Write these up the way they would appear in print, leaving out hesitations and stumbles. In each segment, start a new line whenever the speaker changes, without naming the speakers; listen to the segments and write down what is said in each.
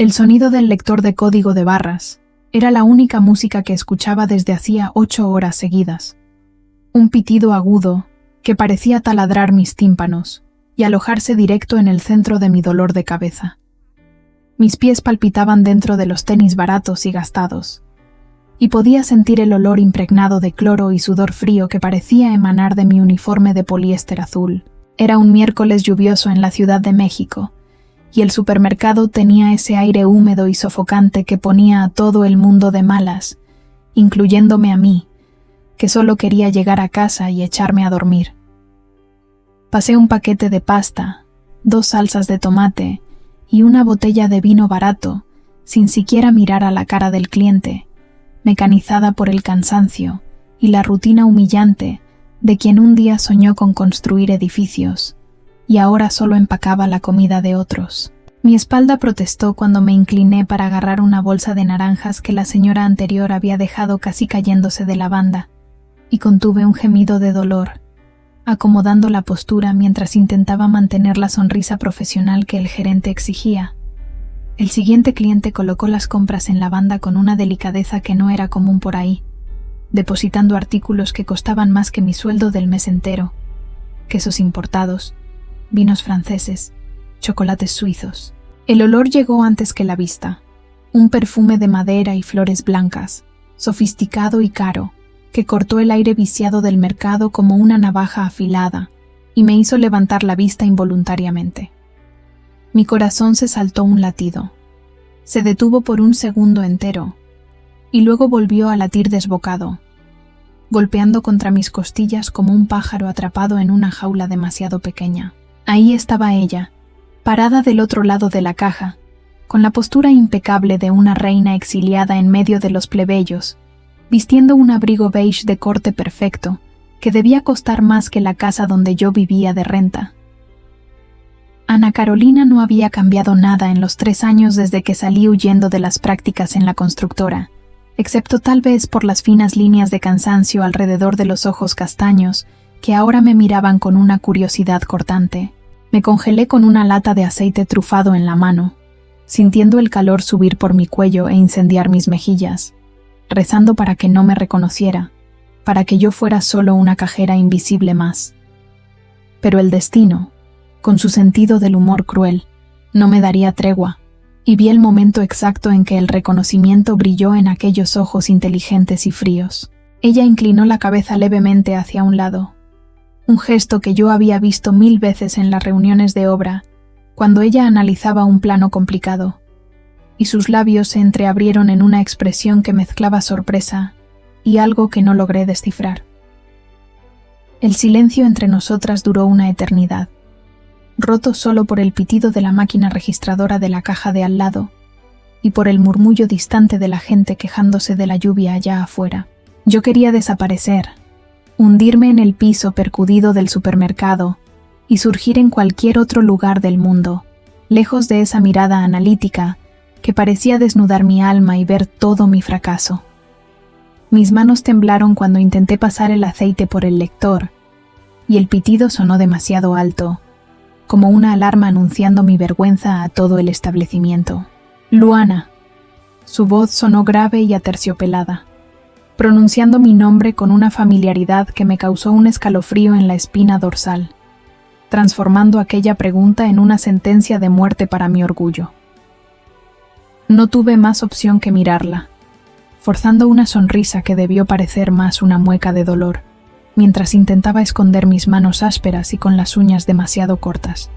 El sonido del lector de código de barras era la única música que escuchaba desde hacía 8 horas seguidas. Un pitido agudo que parecía taladrar mis tímpanos y alojarse directo en el centro de mi dolor de cabeza. Mis pies palpitaban dentro de los tenis baratos y gastados, y podía sentir el olor impregnado de cloro y sudor frío que parecía emanar de mi uniforme de poliéster azul. Era un miércoles lluvioso en la Ciudad de México, y el supermercado tenía ese aire húmedo y sofocante que ponía a todo el mundo de malas, incluyéndome a mí, que solo quería llegar a casa y echarme a dormir. Pasé un paquete de pasta, 2 salsas de tomate y una botella de vino barato, sin siquiera mirar a la cara del cliente, mecanizada por el cansancio y la rutina humillante de quien un día soñó con construir edificios y ahora solo empacaba la comida de otros. Mi espalda protestó cuando me incliné para agarrar una bolsa de naranjas que la señora anterior había dejado casi cayéndose de la banda, y contuve un gemido de dolor, acomodando la postura mientras intentaba mantener la sonrisa profesional que el gerente exigía. El siguiente cliente colocó las compras en la banda con una delicadeza que no era común por ahí, depositando artículos que costaban más que mi sueldo del mes entero: quesos importados, vinos franceses, chocolates suizos. El olor llegó antes que la vista, un perfume de madera y flores blancas, sofisticado y caro, que cortó el aire viciado del mercado como una navaja afilada y me hizo levantar la vista involuntariamente. Mi corazón se saltó un latido. Se detuvo por un segundo entero y luego volvió a latir desbocado, golpeando contra mis costillas como un pájaro atrapado en una jaula demasiado pequeña. Ahí estaba ella, parada del otro lado de la caja, con la postura impecable de una reina exiliada en medio de los plebeyos, vistiendo un abrigo beige de corte perfecto, que debía costar más que la casa donde yo vivía de renta. Ana Carolina no había cambiado nada en los 3 años desde que salí huyendo de las prácticas en la constructora, excepto tal vez por las finas líneas de cansancio alrededor de los ojos castaños, que ahora me miraban con una curiosidad cortante. Me congelé con una lata de aceite trufado en la mano, sintiendo el calor subir por mi cuello e incendiar mis mejillas, rezando para que no me reconociera, para que yo fuera solo una cajera invisible más. Pero el destino, con su sentido del humor cruel, no me daría tregua, y vi el momento exacto en que el reconocimiento brilló en aquellos ojos inteligentes y fríos. Ella inclinó la cabeza levemente hacia un lado, un gesto que yo había visto 1000 veces en las reuniones de obra, cuando ella analizaba un plano complicado, y sus labios se entreabrieron en una expresión que mezclaba sorpresa y algo que no logré descifrar. El silencio entre nosotras duró una eternidad, roto solo por el pitido de la máquina registradora de la caja de al lado y por el murmullo distante de la gente quejándose de la lluvia allá afuera. Yo quería desaparecer, hundirme en el piso percudido del supermercado y surgir en cualquier otro lugar del mundo, lejos de esa mirada analítica que parecía desnudar mi alma y ver todo mi fracaso. Mis manos temblaron cuando intenté pasar el aceite por el lector, y el pitido sonó demasiado alto, como una alarma anunciando mi vergüenza a todo el establecimiento. Luana. Su voz sonó grave y aterciopelada, pronunciando mi nombre con una familiaridad que me causó un escalofrío en la espina dorsal, transformando aquella pregunta en una sentencia de muerte para mi orgullo. No tuve más opción que mirarla, forzando una sonrisa que debió parecer más una mueca de dolor, mientras intentaba esconder mis manos ásperas y con las uñas demasiado cortas.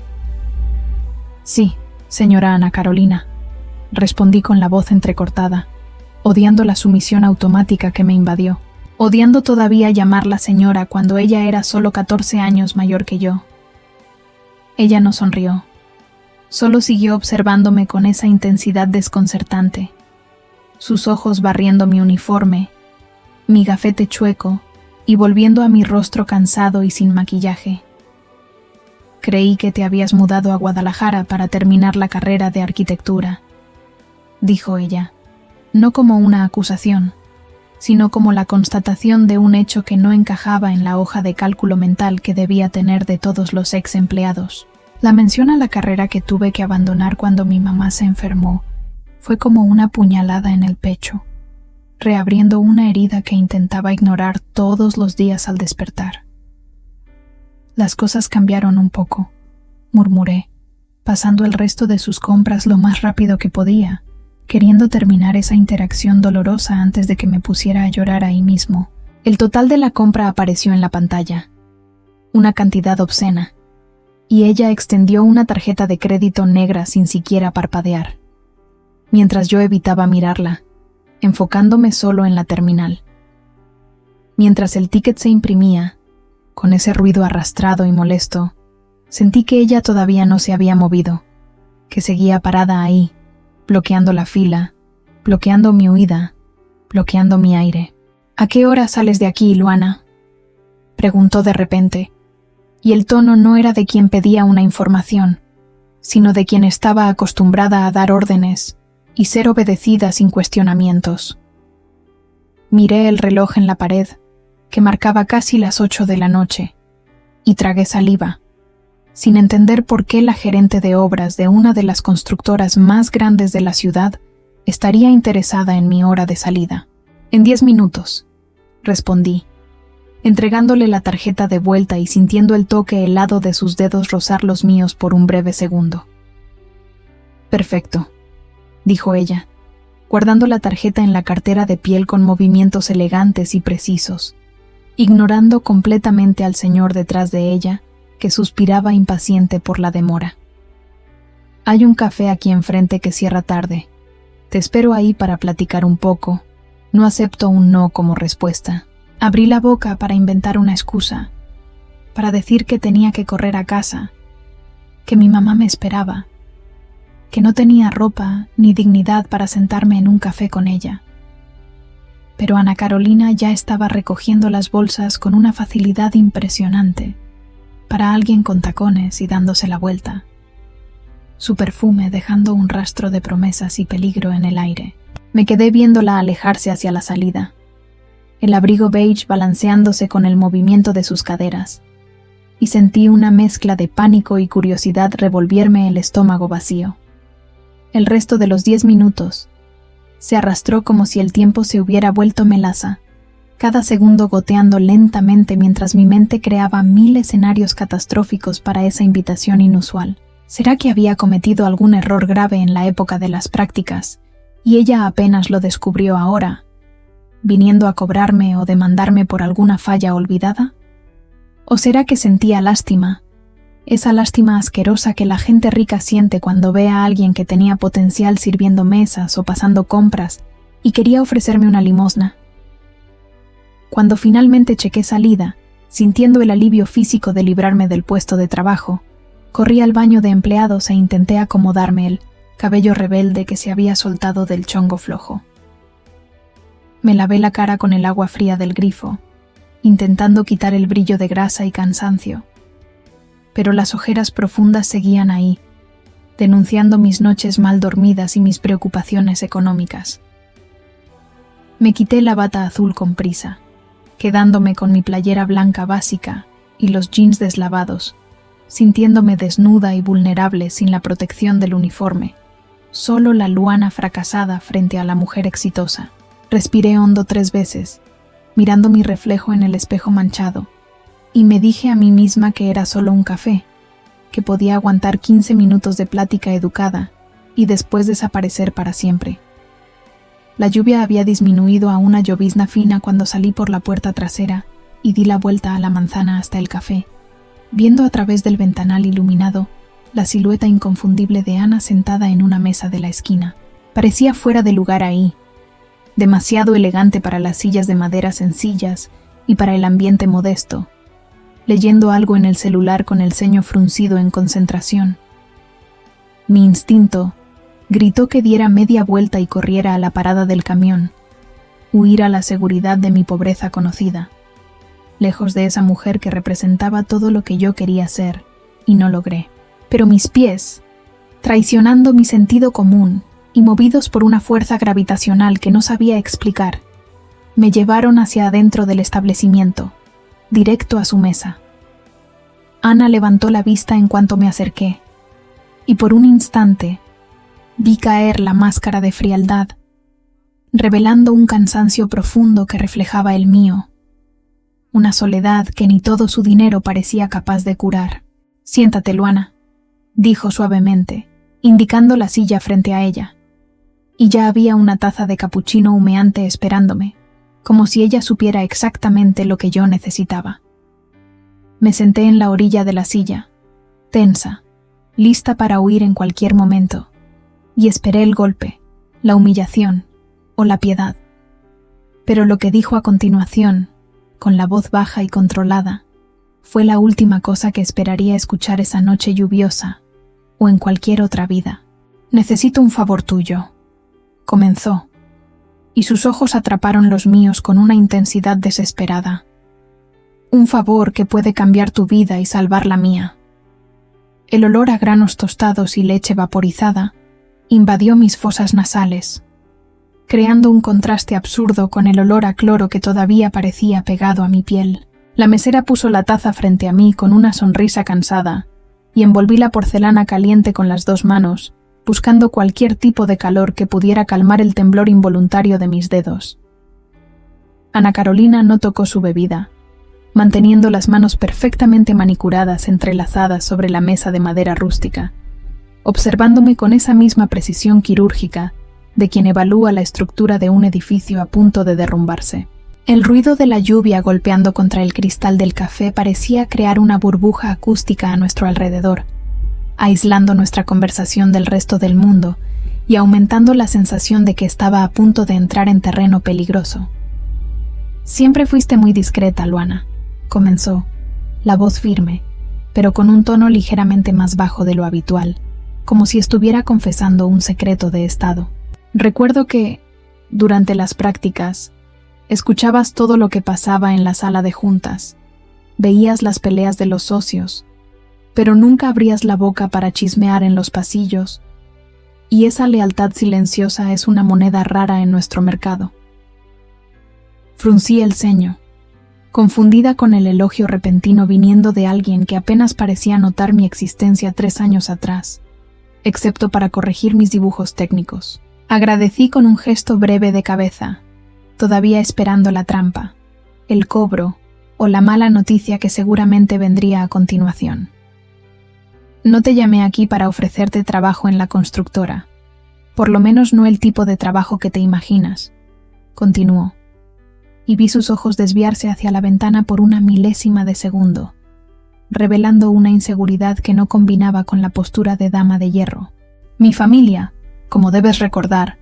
Sí, señora Ana Carolina, respondí con la voz entrecortada, odiando la sumisión automática que me invadió, odiando todavía llamarla señora cuando ella era solo 14 años mayor que yo. Ella no sonrió, solo siguió observándome con esa intensidad desconcertante, sus ojos barriendo mi uniforme, mi gafete chueco y volviendo a mi rostro cansado y sin maquillaje. Creí que te habías mudado a Guadalajara para terminar la carrera de arquitectura, dijo ella, no como una acusación, sino como la constatación de un hecho que no encajaba en la hoja de cálculo mental que debía tener de todos los ex empleados. La mención a la carrera que tuve que abandonar cuando mi mamá se enfermó Fue como una puñalada en el pecho, reabriendo una herida que intentaba ignorar todos los días al despertar. Las cosas cambiaron un poco, murmuré, pasando el resto de sus compras lo más rápido que podía, queriendo terminar esa interacción dolorosa antes de que me pusiera a llorar ahí mismo. El total de la compra apareció en la pantalla, una cantidad obscena, y ella extendió una tarjeta de crédito negra sin siquiera parpadear, mientras yo evitaba mirarla, enfocándome solo en la terminal. Mientras el ticket se imprimía, con ese ruido arrastrado y molesto, sentí que ella todavía no se había movido, que seguía parada ahí, bloqueando la fila, bloqueando mi huida, bloqueando mi aire. «¿A qué hora sales de aquí, Luana?», preguntó de repente, y el tono no era de quien pedía una información, sino de quien estaba acostumbrada a dar órdenes y ser obedecida sin cuestionamientos. Miré el reloj en la pared, que marcaba casi las 8 de la noche, y tragué saliva, sin entender por qué la gerente de obras de una de las constructoras más grandes de la ciudad estaría interesada en mi hora de salida. «En 10 minutos», respondí, entregándole la tarjeta de vuelta y sintiendo el toque helado de sus dedos rozar los míos por un breve segundo. «Perfecto», dijo ella, guardando la tarjeta en la cartera de piel con movimientos elegantes y precisos, ignorando completamente al señor detrás de ella, que suspiraba impaciente por la demora. «Hay un café aquí enfrente que cierra tarde. Te espero ahí para platicar un poco. No acepto un no como respuesta». Abrí la boca para inventar una excusa, para decir que tenía que correr a casa, que mi mamá me esperaba, que no tenía ropa ni dignidad para sentarme en un café con ella. Pero Ana Carolina ya estaba recogiendo las bolsas con una facilidad impresionante, para alguien con tacones y dándose la vuelta. Su perfume dejando un rastro de promesas y peligro en el aire. Me quedé viéndola alejarse hacia la salida, el abrigo beige balanceándose con el movimiento de sus caderas, y sentí una mezcla de pánico y curiosidad revolverme el estómago vacío. El resto de los 10 minutos se arrastró como si el tiempo se hubiera vuelto melaza, cada segundo goteando lentamente mientras mi mente creaba 1000 escenarios catastróficos para esa invitación inusual. ¿Será que había cometido algún error grave en la época de las prácticas, y ella apenas lo descubrió ahora, viniendo a cobrarme o demandarme por alguna falla olvidada? ¿O será que sentía lástima, esa lástima asquerosa que la gente rica siente cuando ve a alguien que tenía potencial sirviendo mesas o pasando compras y quería ofrecerme una limosna? Cuando finalmente chequé salida, sintiendo el alivio físico de librarme del puesto de trabajo, corrí al baño de empleados e intenté acomodarme el cabello rebelde que se había soltado del chongo flojo. Me lavé la cara con el agua fría del grifo, intentando quitar el brillo de grasa y cansancio. Pero las ojeras profundas seguían ahí, denunciando mis noches mal dormidas y mis preocupaciones económicas. Me quité la bata azul con prisa, quedándome con mi playera blanca básica y los jeans deslavados, sintiéndome desnuda y vulnerable sin la protección del uniforme, solo la Luana fracasada frente a la mujer exitosa. Respiré hondo 3 veces, mirando mi reflejo en el espejo manchado, y me dije a mí misma que era solo un café, que podía aguantar 15 minutos de plática educada y después desaparecer para siempre. La lluvia había disminuido a una llovizna fina cuando salí por la puerta trasera y di la vuelta a la manzana hasta el café, viendo a través del ventanal iluminado la silueta inconfundible de Ana sentada en una mesa de la esquina. Parecía fuera de lugar ahí, demasiado elegante para las sillas de madera sencillas y para el ambiente modesto, leyendo algo en el celular con el ceño fruncido en concentración. Mi instinto gritó que diera media vuelta y corriera a la parada del camión, huir a la seguridad de mi pobreza conocida, lejos de esa mujer que representaba todo lo que yo quería ser, y no logré. Pero mis pies, traicionando mi sentido común, y movidos por una fuerza gravitacional que no sabía explicar, me llevaron hacia adentro del establecimiento, directo a su mesa. Ana levantó la vista en cuanto me acerqué, y por un instante Vi caer la máscara de frialdad, revelando un cansancio profundo que reflejaba el mío, una soledad que ni todo su dinero parecía capaz de curar. «Siéntate, Luana», dijo suavemente, indicando la silla frente a ella, y ya había una taza de capuchino humeante esperándome, como si ella supiera exactamente lo que yo necesitaba. Me senté en la orilla de la silla, tensa, lista para huir en cualquier momento, y esperé el golpe, la humillación o la piedad. Pero lo que dijo a continuación, con la voz baja y controlada, fue la última cosa que esperaría escuchar esa noche lluviosa o en cualquier otra vida. «Necesito un favor tuyo», comenzó, y sus ojos atraparon los míos con una intensidad desesperada. «Un favor que puede cambiar tu vida y salvar la mía». El olor a granos tostados y leche vaporizada invadió mis fosas nasales, creando un contraste absurdo con el olor a cloro que todavía parecía pegado a mi piel. La mesera puso la taza frente a mí con una sonrisa cansada y envolví la porcelana caliente con las dos manos, buscando cualquier tipo de calor que pudiera calmar el temblor involuntario de mis dedos. Ana Carolina no tocó su bebida, manteniendo las manos perfectamente manicuradas entrelazadas sobre la mesa de madera rústica, observándome con esa misma precisión quirúrgica de quien evalúa la estructura de un edificio a punto de derrumbarse. El ruido de la lluvia golpeando contra el cristal del café parecía crear una burbuja acústica a nuestro alrededor, aislando nuestra conversación del resto del mundo y aumentando la sensación de que estaba a punto de entrar en terreno peligroso. «Siempre fuiste muy discreta, Luana», comenzó, la voz firme, pero con un tono ligeramente más bajo de lo habitual, como si estuviera confesando un secreto de estado. «Recuerdo que, durante las prácticas, escuchabas todo lo que pasaba en la sala de juntas, veías las peleas de los socios, pero nunca abrías la boca para chismear en los pasillos, y esa lealtad silenciosa es una moneda rara en nuestro mercado». Fruncí el ceño, confundida con el elogio repentino viniendo de alguien que apenas parecía notar mi existencia 3 años atrás, excepto para corregir mis dibujos técnicos. Agradecí con un gesto breve de cabeza, todavía esperando la trampa, el cobro o la mala noticia que seguramente vendría a continuación. «No te llamé aquí para ofrecerte trabajo en la constructora, por lo menos no el tipo de trabajo que te imaginas», continuó, y vi sus ojos desviarse hacia la ventana por una milésima de segundo, revelando una inseguridad que no combinaba con la postura de dama de hierro. «Mi familia, como debes recordar,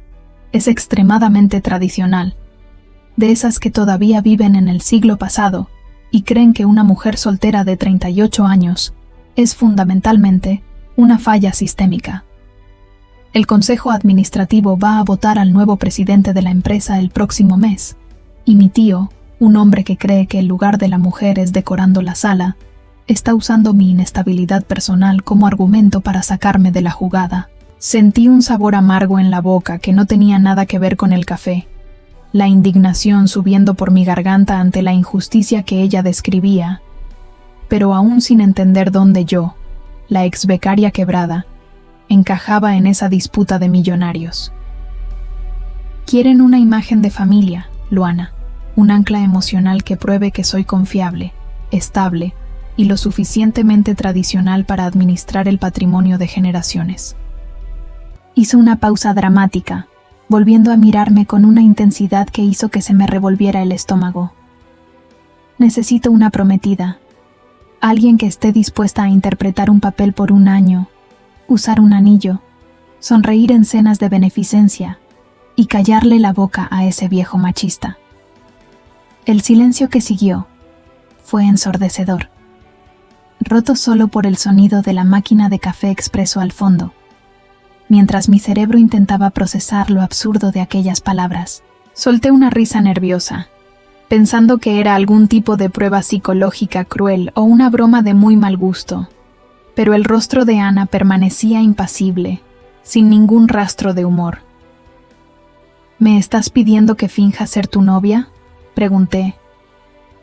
es extremadamente tradicional, de esas que todavía viven en el siglo pasado y creen que una mujer soltera de 38 años es fundamentalmente una falla sistémica. El Consejo Administrativo va a votar al nuevo presidente de la empresa el próximo mes, y mi tío, un hombre que cree que el lugar de la mujer es decorando la sala, está usando mi inestabilidad personal como argumento para sacarme de la jugada». Sentí un sabor amargo en la boca que no tenía nada que ver con el café, la indignación subiendo por mi garganta ante la injusticia que ella describía, pero aún sin entender dónde yo, la ex becaria quebrada, encajaba en esa disputa de millonarios. «Quieren una imagen de familia, Luana, un ancla emocional que pruebe que soy confiable, estable y lo suficientemente tradicional para administrar el patrimonio de generaciones». Hizo una pausa dramática, volviendo a mirarme con una intensidad que hizo que se me revolviera el estómago. «Necesito una prometida, alguien que esté dispuesta a interpretar un papel por 1 año, usar un anillo, sonreír en cenas de beneficencia y callarle la boca a ese viejo machista». El silencio que siguió fue ensordecedor, roto solo por el sonido de la máquina de café expreso al fondo, mientras mi cerebro intentaba procesar lo absurdo de aquellas palabras. Solté una risa nerviosa, pensando que era algún tipo de prueba psicológica cruel o una broma de muy mal gusto, pero el rostro de Ana permanecía impasible, sin ningún rastro de humor. «¿Me estás pidiendo que finja ser tu novia?», pregunté,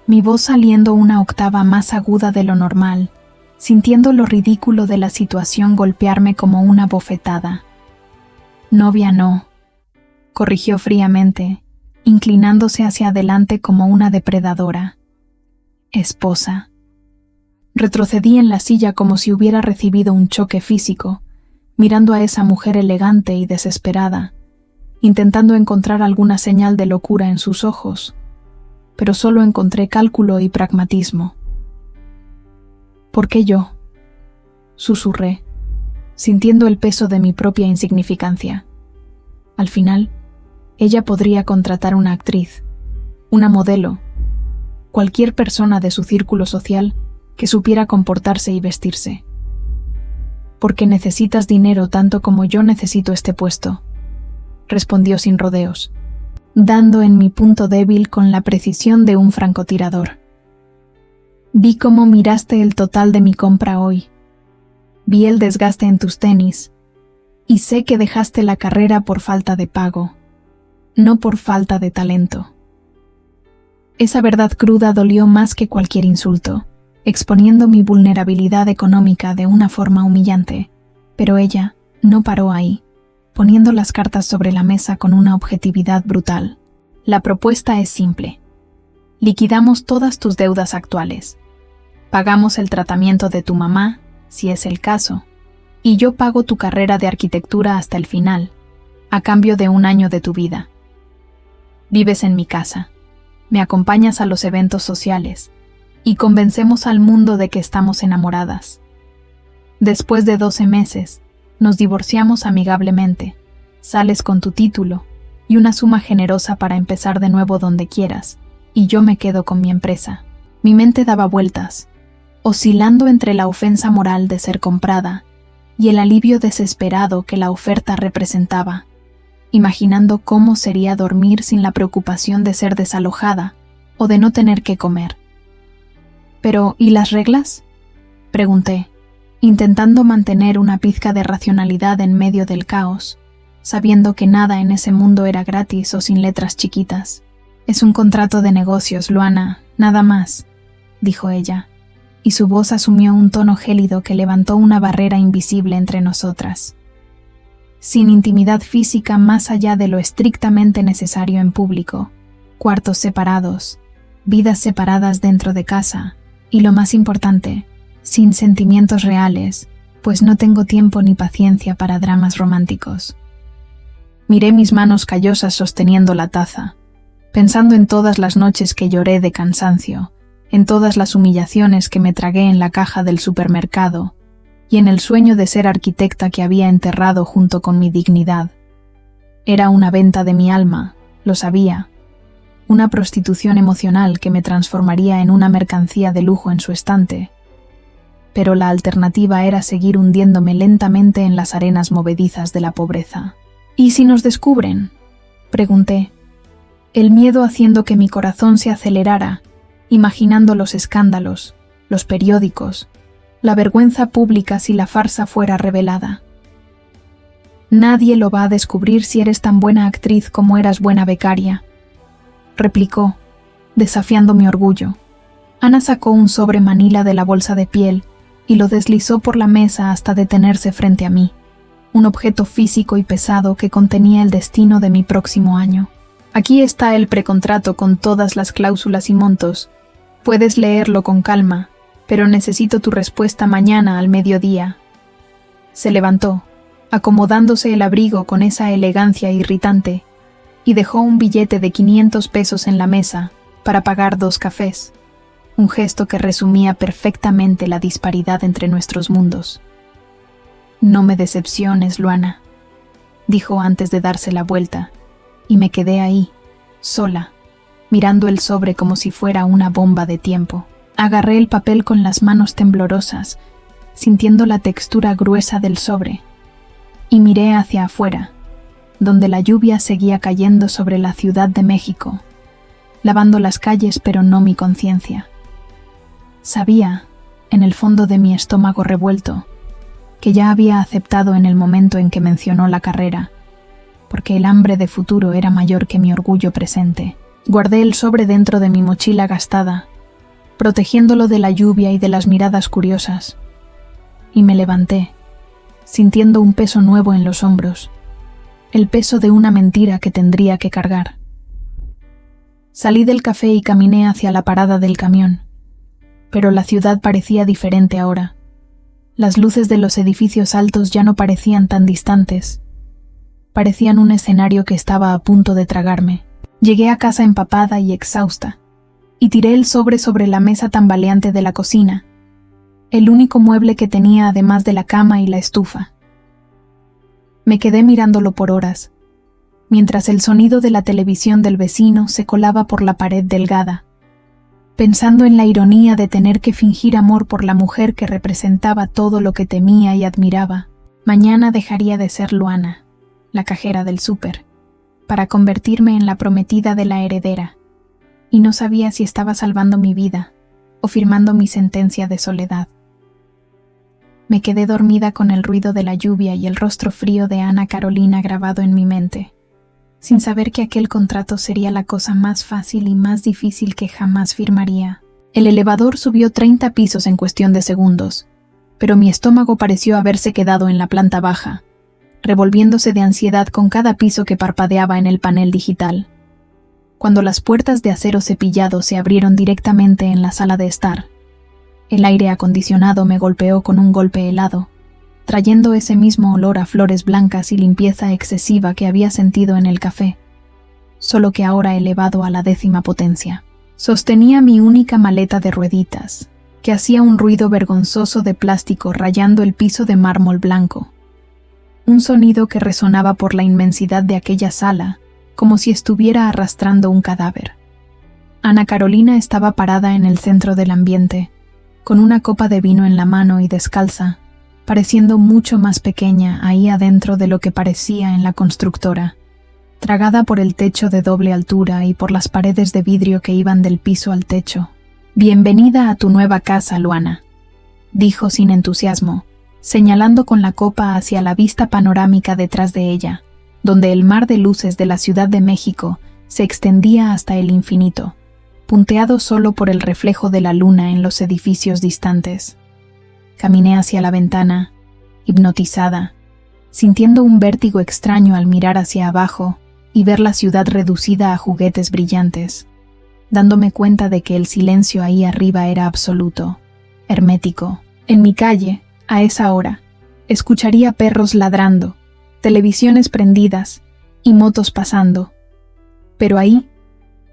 mi voz saliendo una octava más aguda de lo normal, sintiendo lo ridículo de la situación golpearme como una bofetada. Novia no, corrigió fríamente, inclinándose hacia adelante como una depredadora. Esposa. Retrocedí en la silla como si hubiera recibido un choque físico, mirando a esa mujer elegante y desesperada, intentando encontrar alguna señal de locura en sus ojos, pero solo encontré cálculo y pragmatismo. ¿Por qué yo?, susurré, sintiendo el peso de mi propia insignificancia. Al final, ella podría contratar una actriz, una modelo, cualquier persona de su círculo social que supiera comportarse y vestirse. Porque necesitas dinero tanto como yo necesito este puesto, respondió sin rodeos, dando en mi punto débil con la precisión de un francotirador. Vi cómo miraste el total de mi compra hoy. Vi el desgaste en tus tenis, y sé que dejaste la carrera por falta de pago, no por falta de talento. Esa verdad cruda dolió más que cualquier insulto, exponiendo mi vulnerabilidad económica de una forma humillante, pero ella no paró ahí, poniendo las cartas sobre la mesa con una objetividad brutal. La propuesta es simple. Liquidamos todas tus deudas actuales. Pagamos el tratamiento de tu mamá, si es el caso, y yo pago tu carrera de arquitectura hasta el final, a cambio de 1 año de tu vida. Vives en mi casa, me acompañas a los eventos sociales, y convencemos al mundo de que estamos enamoradas. Después de 12 meses, nos divorciamos amigablemente, sales con tu título y una suma generosa para empezar de nuevo donde quieras, y yo me quedo con mi empresa. Mi mente daba vueltas, oscilando entre la ofensa moral de ser comprada y el alivio desesperado que la oferta representaba, imaginando cómo sería dormir sin la preocupación de ser desalojada o de no tener que comer. Pero, ¿y las reglas?, pregunté, intentando mantener una pizca de racionalidad en medio del caos, sabiendo que nada en ese mundo era gratis o sin letras chiquitas. Es un contrato de negocios, Luana, nada más, dijo ella, y su voz asumió un tono gélido que levantó una barrera invisible entre nosotras. Sin intimidad física más allá de lo estrictamente necesario en público, cuartos separados, vidas separadas dentro de casa, y lo más importante, sin sentimientos reales, pues no tengo tiempo ni paciencia para dramas románticos. Miré mis manos callosas sosteniendo la taza, pensando en todas las noches que lloré de cansancio, en todas las humillaciones que me tragué en la caja del supermercado, y en el sueño de ser arquitecta que había enterrado junto con mi dignidad. Era una venta de mi alma, lo sabía, una prostitución emocional que me transformaría en una mercancía de lujo en su estante. Pero la alternativa era seguir hundiéndome lentamente en las arenas movedizas de la pobreza. ¿Y si nos descubren?, pregunté, el miedo haciendo que mi corazón se acelerara, imaginando los escándalos, los periódicos, la vergüenza pública si la farsa fuera revelada. Nadie lo va a descubrir si eres tan buena actriz como eras buena becaria, replicó, desafiando mi orgullo. Ana sacó un sobre manila de la bolsa de piel y lo deslizó por la mesa hasta detenerse frente a mí, un objeto físico y pesado que contenía el destino de mi próximo año. Aquí está el precontrato con todas las cláusulas y montos. Puedes leerlo con calma, pero necesito tu respuesta mañana al mediodía. Se levantó, acomodándose el abrigo con esa elegancia irritante, y dejó un billete de 500 pesos en la mesa para pagar 2 cafés, un gesto que resumía perfectamente la disparidad entre nuestros mundos. No me decepciones, Luana, dijo antes de darse la vuelta, y me quedé ahí, sola, mirando el sobre como si fuera una bomba de tiempo. Agarré el papel con las manos temblorosas, sintiendo la textura gruesa del sobre, y miré hacia afuera, donde la lluvia seguía cayendo sobre la Ciudad de México, lavando las calles pero no mi conciencia. Sabía, en el fondo de mi estómago revuelto, que ya había aceptado en el momento en que mencionó la carrera, porque el hambre de futuro era mayor que mi orgullo presente. Guardé el sobre dentro de mi mochila gastada, protegiéndolo de la lluvia y de las miradas curiosas, y me levanté, sintiendo un peso nuevo en los hombros, el peso de una mentira que tendría que cargar. Salí del café y caminé hacia la parada del camión, pero la ciudad parecía diferente ahora. Las luces de los edificios altos ya no parecían tan distantes. Parecían un escenario que estaba a punto de tragarme. Llegué a casa empapada y exhausta, y tiré el sobre la mesa tambaleante de la cocina, el único mueble que tenía además de la cama y la estufa. Me quedé mirándolo por horas, mientras el sonido de la televisión del vecino se colaba por la pared delgada, pensando en la ironía de tener que fingir amor por la mujer que representaba todo lo que temía y admiraba. Mañana dejaría de ser Luana, la cajera del súper, para convertirme en la prometida de la heredera, y no sabía si estaba salvando mi vida o firmando mi sentencia de soledad. Me quedé dormida con el ruido de la lluvia y el rostro frío de Ana Carolina grabado en mi mente, sin saber que aquel contrato sería la cosa más fácil y más difícil que jamás firmaría. El elevador subió 30 pisos en cuestión de segundos, pero mi estómago pareció haberse quedado en la planta baja, revolviéndose de ansiedad con cada piso que parpadeaba en el panel digital. Cuando las puertas de acero cepillado se abrieron directamente en la sala de estar, el aire acondicionado me golpeó con un golpe helado, trayendo ese mismo olor a flores blancas y limpieza excesiva que había sentido en el café, solo que ahora elevado a la 10ª potencia. Sostenía mi única maleta de rueditas, que hacía un ruido vergonzoso de plástico rayando el piso de mármol blanco. Un sonido que resonaba por la inmensidad de aquella sala, como si estuviera arrastrando un cadáver. Ana Carolina estaba parada en el centro del ambiente, con una copa de vino en la mano y descalza, pareciendo mucho más pequeña ahí adentro de lo que parecía en la constructora, tragada por el techo de doble altura y por las paredes de vidrio que iban del piso al techo. «Bienvenida a tu nueva casa, Luana», dijo sin entusiasmo, señalando con la copa hacia la vista panorámica detrás de ella, donde el mar de luces de la Ciudad de México se extendía hasta el infinito, punteado solo por el reflejo de la luna en los edificios distantes. Caminé hacia la ventana, hipnotizada, sintiendo un vértigo extraño al mirar hacia abajo y ver la ciudad reducida a juguetes brillantes, dándome cuenta de que el silencio ahí arriba era absoluto, hermético. En mi calle, a esa hora, escucharía perros ladrando, televisiones prendidas y motos pasando. Pero ahí,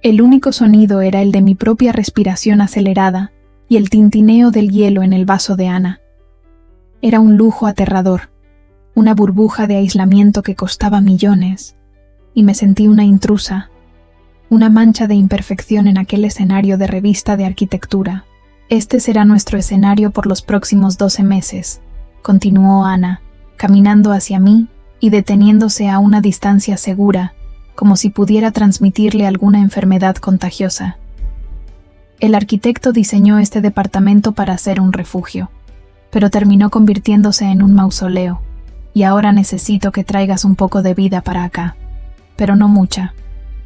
el único sonido era el de mi propia respiración acelerada y el tintineo del hielo en el vaso de Ana. Era un lujo aterrador, una burbuja de aislamiento que costaba millones, y me sentí una intrusa, una mancha de imperfección en aquel escenario de revista de arquitectura. «Este será nuestro escenario por los próximos 12 meses», continuó Ana, caminando hacia mí y deteniéndose a una distancia segura, como si pudiera transmitirle alguna enfermedad contagiosa. El arquitecto diseñó este departamento para ser un refugio, pero terminó convirtiéndose en un mausoleo, y ahora necesito que traigas un poco de vida para acá, pero no mucha,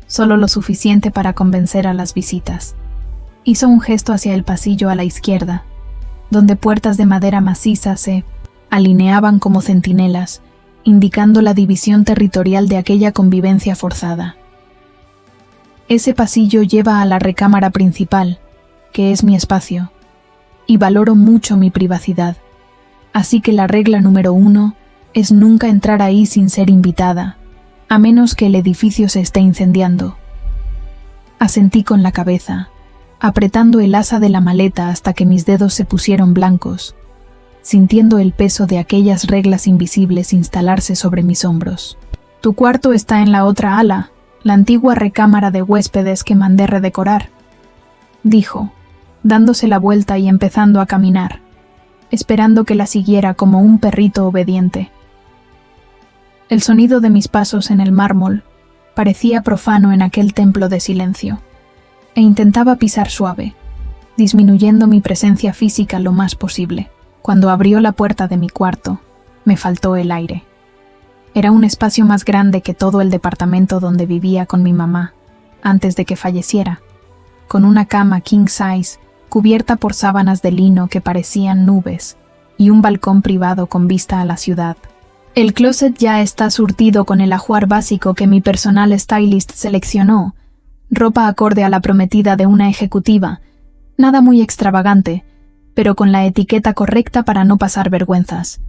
solo lo suficiente para convencer a las visitas. Hizo un gesto hacia el pasillo a la izquierda, donde puertas de madera maciza se alineaban como centinelas, indicando la división territorial de aquella convivencia forzada. Ese pasillo lleva a la recámara principal, que es mi espacio, y valoro mucho mi privacidad, así que la regla número 1 es nunca entrar ahí sin ser invitada, a menos que el edificio se esté incendiando. Asentí con la cabeza, apretando el asa de la maleta hasta que mis dedos se pusieron blancos, sintiendo el peso de aquellas reglas invisibles instalarse sobre mis hombros. «Tu cuarto está en la otra ala, la antigua recámara de huéspedes que mandé redecorar», dijo, dándose la vuelta y empezando a caminar, esperando que la siguiera como un perrito obediente. El sonido de mis pasos en el mármol parecía profano en aquel templo de silencio, e intentaba pisar suave, disminuyendo mi presencia física lo más posible. Cuando abrió la puerta de mi cuarto, me faltó el aire. Era un espacio más grande que todo el departamento donde vivía con mi mamá, antes de que falleciera, con una cama king size cubierta por sábanas de lino que parecían nubes y un balcón privado con vista a la ciudad. El closet ya está surtido con el ajuar básico que mi personal stylist seleccionó, ropa acorde a la prometida de una ejecutiva, nada muy extravagante, pero con la etiqueta correcta para no pasar vergüenzas,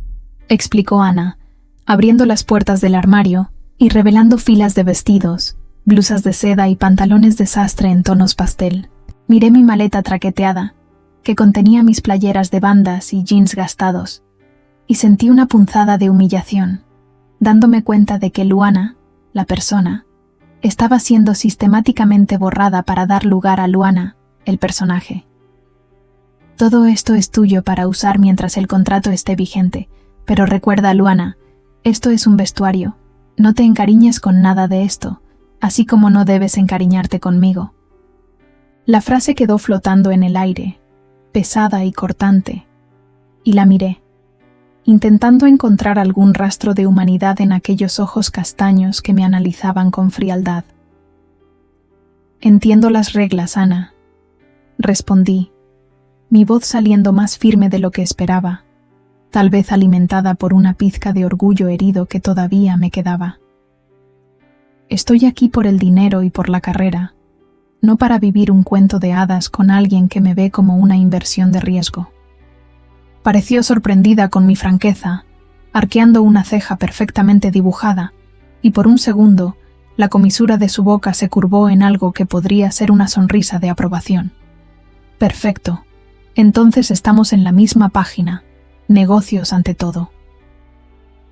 explicó Ana, abriendo las puertas del armario y revelando filas de vestidos, blusas de seda y pantalones de sastre en tonos pastel. Miré mi maleta traqueteada, que contenía mis playeras de bandas y jeans gastados, y sentí una punzada de humillación, dándome cuenta de que Luana, la persona, estaba siendo sistemáticamente borrada para dar lugar a Luana, el personaje. Todo esto es tuyo para usar mientras el contrato esté vigente, pero recuerda, Luana, esto es un vestuario. No te encariñes con nada de esto, así como no debes encariñarte conmigo. La frase quedó flotando en el aire, pesada y cortante, y la miré, intentando encontrar algún rastro de humanidad en aquellos ojos castaños que me analizaban con frialdad. Entiendo las reglas, Ana, respondí, mi voz saliendo más firme de lo que esperaba, tal vez alimentada por una pizca de orgullo herido que todavía me quedaba. Estoy aquí por el dinero y por la carrera, no para vivir un cuento de hadas con alguien que me ve como una inversión de riesgo. Pareció sorprendida con mi franqueza, arqueando una ceja perfectamente dibujada, y por un segundo, la comisura de su boca se curvó en algo que podría ser una sonrisa de aprobación. Perfecto. Entonces estamos en la misma página. Negocios ante todo.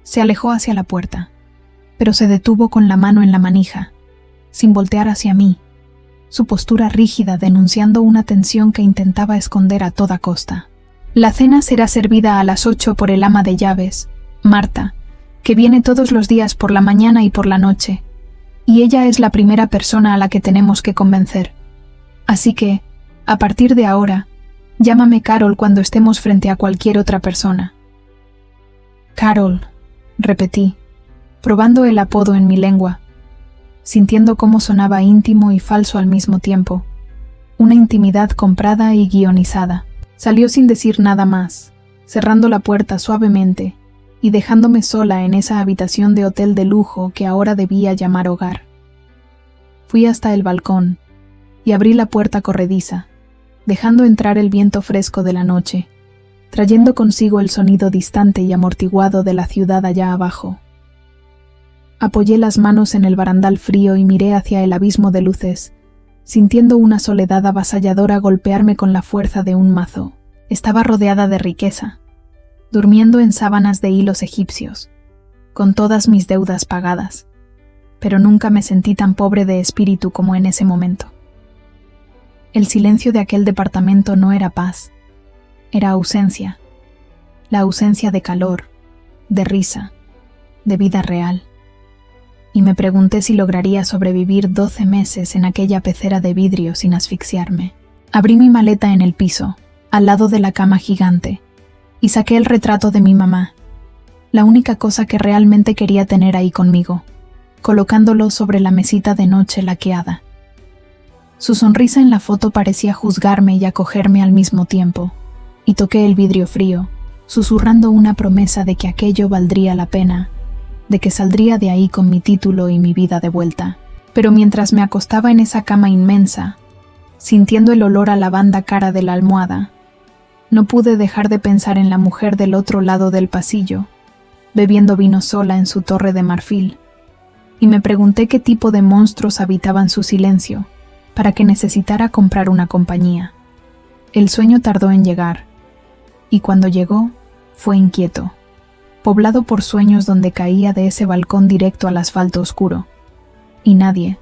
Se alejó hacia la puerta, pero se detuvo con la mano en la manija, sin voltear hacia mí, su postura rígida denunciando una tensión que intentaba esconder a toda costa. La cena será servida a las 8 por el ama de llaves, Marta, que viene todos los días por la mañana y por la noche, y ella es la primera persona a la que tenemos que convencer. Así que, a partir de ahora, llámame Carol cuando estemos frente a cualquier otra persona. Carol, repetí, probando el apodo en mi lengua, sintiendo cómo sonaba íntimo y falso al mismo tiempo, una intimidad comprada y guionizada. Salió sin decir nada más, cerrando la puerta suavemente y dejándome sola en esa habitación de hotel de lujo que ahora debía llamar hogar. Fui hasta el balcón y abrí la puerta corrediza, dejando entrar el viento fresco de la noche, trayendo consigo el sonido distante y amortiguado de la ciudad allá abajo. Apoyé las manos en el barandal frío y miré hacia el abismo de luces, sintiendo una soledad avasalladora golpearme con la fuerza de un mazo. Estaba rodeada de riqueza, durmiendo en sábanas de hilos egipcios, con todas mis deudas pagadas, pero nunca me sentí tan pobre de espíritu como en ese momento. El silencio de aquel departamento no era paz, era ausencia, la ausencia de calor, de risa, de vida real. Y me pregunté si lograría sobrevivir 12 meses en aquella pecera de vidrio sin asfixiarme. Abrí mi maleta en el piso, al lado de la cama gigante, y saqué el retrato de mi mamá, la única cosa que realmente quería tener ahí conmigo, colocándolo sobre la mesita de noche laqueada. Su sonrisa en la foto parecía juzgarme y acogerme al mismo tiempo, y toqué el vidrio frío, susurrando una promesa de que aquello valdría la pena, de que saldría de ahí con mi título y mi vida de vuelta. Pero mientras me acostaba en esa cama inmensa, sintiendo el olor a lavanda cara de la almohada, no pude dejar de pensar en la mujer del otro lado del pasillo, bebiendo vino sola en su torre de marfil, y me pregunté qué tipo de monstruos habitaban su silencio, para que necesitara comprar una compañía. El sueño tardó en llegar, y cuando llegó, fue inquieto, poblado por sueños donde caía de ese balcón directo al asfalto oscuro, y nadie,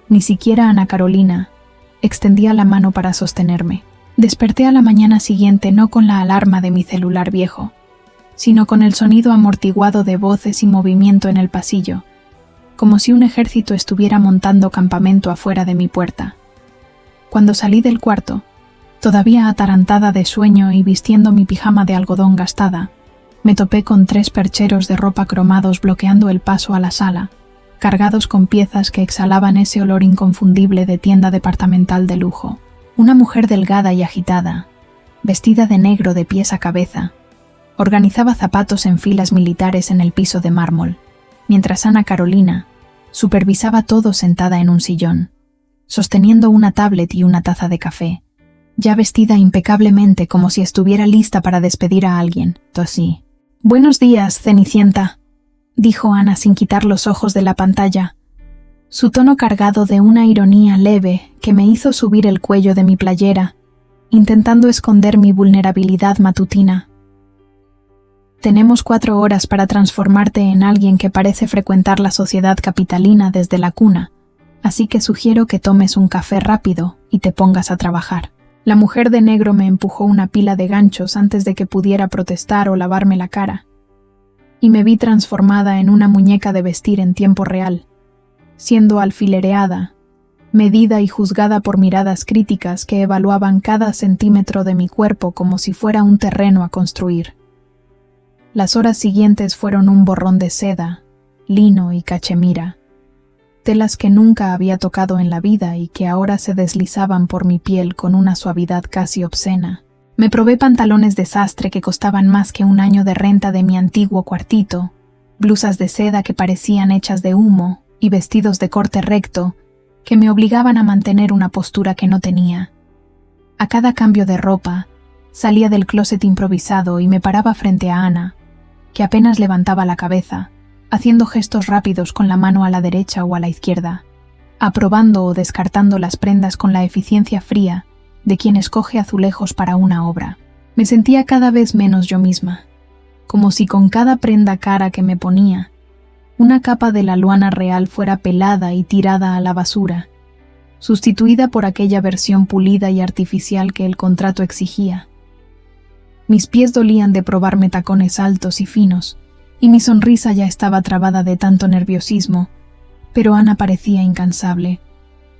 ni siquiera Ana Carolina, extendía la mano para sostenerme. Desperté a la mañana siguiente no con la alarma de mi celular viejo, sino con el sonido amortiguado de voces y movimiento en el pasillo, como si un ejército estuviera montando campamento afuera de mi puerta. Cuando salí del cuarto, todavía atarantada de sueño y vistiendo mi pijama de algodón gastada, me topé con 3 percheros de ropa cromados bloqueando el paso a la sala, cargados con piezas que exhalaban ese olor inconfundible de tienda departamental de lujo. Una mujer delgada y agitada, vestida de negro de pies a cabeza, Organizaba zapatos en filas militares en el piso de mármol, mientras Ana Carolina supervisaba todo sentada en un sillón, sosteniendo una tablet y una taza de café, ya vestida impecablemente como si estuviera lista para despedir a alguien. Tosí. «Buenos días, Cenicienta», dijo Ana sin quitar los ojos de la pantalla, su tono cargado de una ironía leve que me hizo subir el cuello de mi playera, intentando esconder mi vulnerabilidad matutina. «Tenemos 4 horas para transformarte en alguien que parece frecuentar la sociedad capitalina desde la cuna, así que sugiero que tomes un café rápido y te pongas a trabajar». La mujer de negro me empujó una pila de ganchos antes de que pudiera protestar o lavarme la cara, y me vi transformada en una muñeca de vestir en tiempo real, siendo alfilereada, medida y juzgada por miradas críticas que evaluaban cada centímetro de mi cuerpo como si fuera un terreno a construir. Las horas siguientes fueron un borrón de seda, lino y cachemira, telas que nunca había tocado en la vida y que ahora se deslizaban por mi piel con una suavidad casi obscena. Me probé pantalones de sastre que costaban más que un año de renta de mi antiguo cuartito, blusas de seda que parecían hechas de humo y vestidos de corte recto que me obligaban a mantener una postura que no tenía. A cada cambio de ropa, salía del closet improvisado y me paraba frente a Ana, que apenas levantaba la cabeza, haciendo gestos rápidos con la mano a la derecha o a la izquierda, aprobando o descartando las prendas con la eficiencia fría de quien escoge azulejos para una obra. Me sentía cada vez menos yo misma, como si con cada prenda cara que me ponía, una capa de la Luana real fuera pelada y tirada a la basura, sustituida por aquella versión pulida y artificial que el contrato exigía. Mis pies dolían de probarme tacones altos y finos, y mi sonrisa ya estaba trabada de tanto nerviosismo, pero Ana parecía incansable,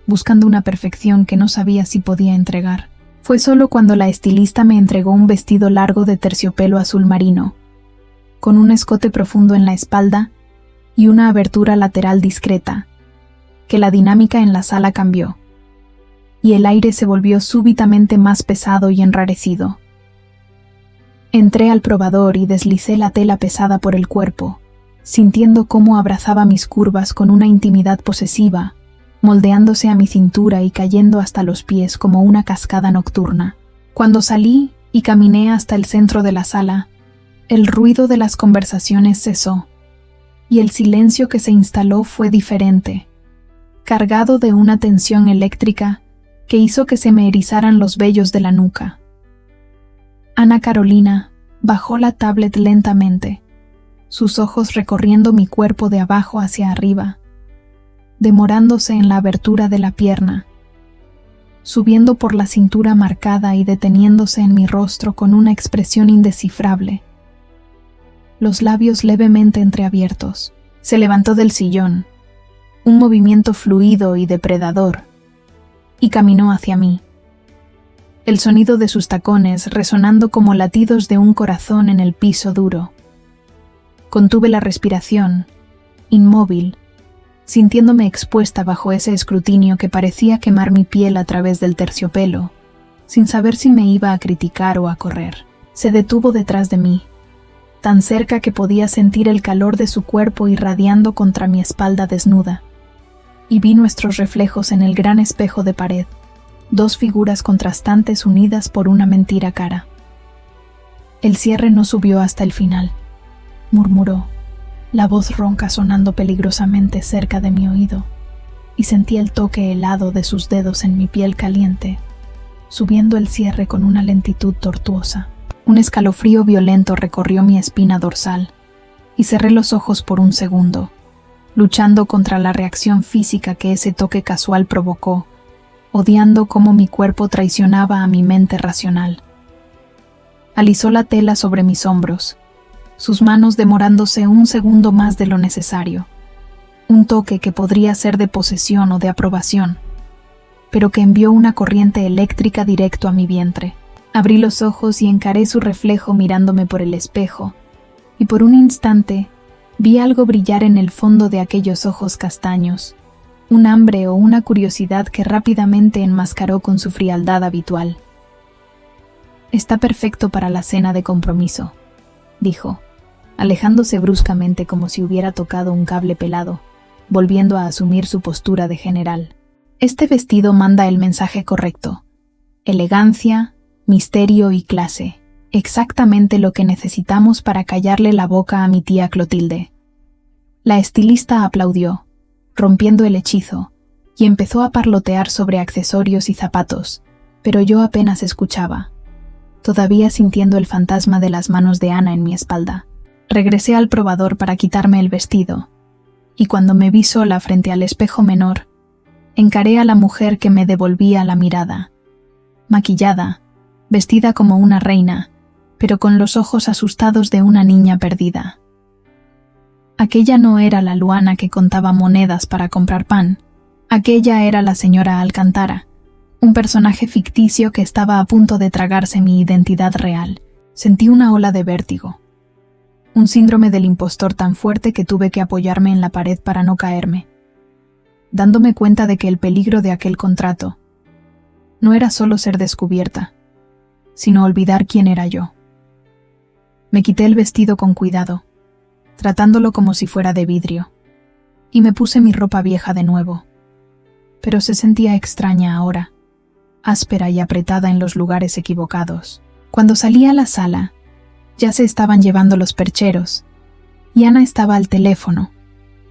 buscando una perfección que no sabía si podía entregar. Fue solo cuando la estilista me entregó un vestido largo de terciopelo azul marino, con un escote profundo en la espalda y una abertura lateral discreta, que la dinámica en la sala cambió, y el aire se volvió súbitamente más pesado y enrarecido. Entré al probador y deslicé la tela pesada por el cuerpo, sintiendo cómo abrazaba mis curvas con una intimidad posesiva, moldeándose a mi cintura y cayendo hasta los pies como una cascada nocturna. Cuando salí y caminé hasta el centro de la sala, el ruido de las conversaciones cesó, y el silencio que se instaló fue diferente, cargado de una tensión eléctrica que hizo que se me erizaran los vellos de la nuca. Ana Carolina bajó la tablet lentamente, sus ojos recorriendo mi cuerpo de abajo hacia arriba, demorándose en la abertura de la pierna, subiendo por la cintura marcada y deteniéndose en mi rostro con una expresión indescifrable, los labios levemente entreabiertos. Se levantó del sillón, un movimiento fluido y depredador, y caminó hacia mí, el sonido de sus tacones resonando como latidos de un corazón en el piso duro. Contuve la respiración, inmóvil, sintiéndome expuesta bajo ese escrutinio que parecía quemar mi piel a través del terciopelo, sin saber si me iba a criticar o a correr. Se detuvo detrás de mí, tan cerca que podía sentir el calor de su cuerpo irradiando contra mi espalda desnuda, y vi nuestros reflejos en el gran espejo de pared, 2 figuras contrastantes unidas por una mentira cara. El cierre no subió hasta el final, murmuró, la voz ronca sonando peligrosamente cerca de mi oído, y sentí el toque helado de sus dedos en mi piel caliente, subiendo el cierre con una lentitud tortuosa. Un escalofrío violento recorrió mi espina dorsal, y cerré los ojos por un segundo, luchando contra la reacción física que ese toque casual provocó, odiando cómo mi cuerpo traicionaba a mi mente racional. Alisó la tela sobre mis hombros, sus manos demorándose un segundo más de lo necesario. Un toque que podría ser de posesión o de aprobación, pero que envió una corriente eléctrica directo a mi vientre. Abrí los ojos y encaré su reflejo mirándome por el espejo, y por un instante vi algo brillar en el fondo de aquellos ojos castaños, un hambre o una curiosidad que rápidamente enmascaró con su frialdad habitual. Está perfecto para la cena de compromiso, dijo, alejándose bruscamente como si hubiera tocado un cable pelado, volviendo a asumir su postura de general. Este vestido manda el mensaje correcto. Elegancia, misterio y clase. Exactamente lo que necesitamos para callarle la boca a mi tía Clotilde. La estilista aplaudió, rompiendo el hechizo, y empezó a parlotear sobre accesorios y zapatos, pero yo apenas escuchaba, todavía sintiendo el fantasma de las manos de Ana en mi espalda. Regresé al probador para quitarme el vestido, y cuando me vi sola frente al espejo menor, encaré a la mujer que me devolvía la mirada, maquillada, vestida como una reina, pero con los ojos asustados de una niña perdida. Aquella no era la Luana que contaba monedas para comprar pan, aquella era la señora Alcantara, un personaje ficticio que estaba a punto de tragarse mi identidad real. Sentí una ola de vértigo, un síndrome del impostor tan fuerte que tuve que apoyarme en la pared para no caerme, dándome cuenta de que el peligro de aquel contrato no era solo ser descubierta, sino olvidar quién era yo. Me quité el vestido con cuidado, tratándolo como si fuera de vidrio, y me puse mi ropa vieja de nuevo. Pero se sentía extraña ahora, áspera y apretada en los lugares equivocados. Cuando salí a la sala, ya se estaban llevando los percheros, y Ana estaba al teléfono,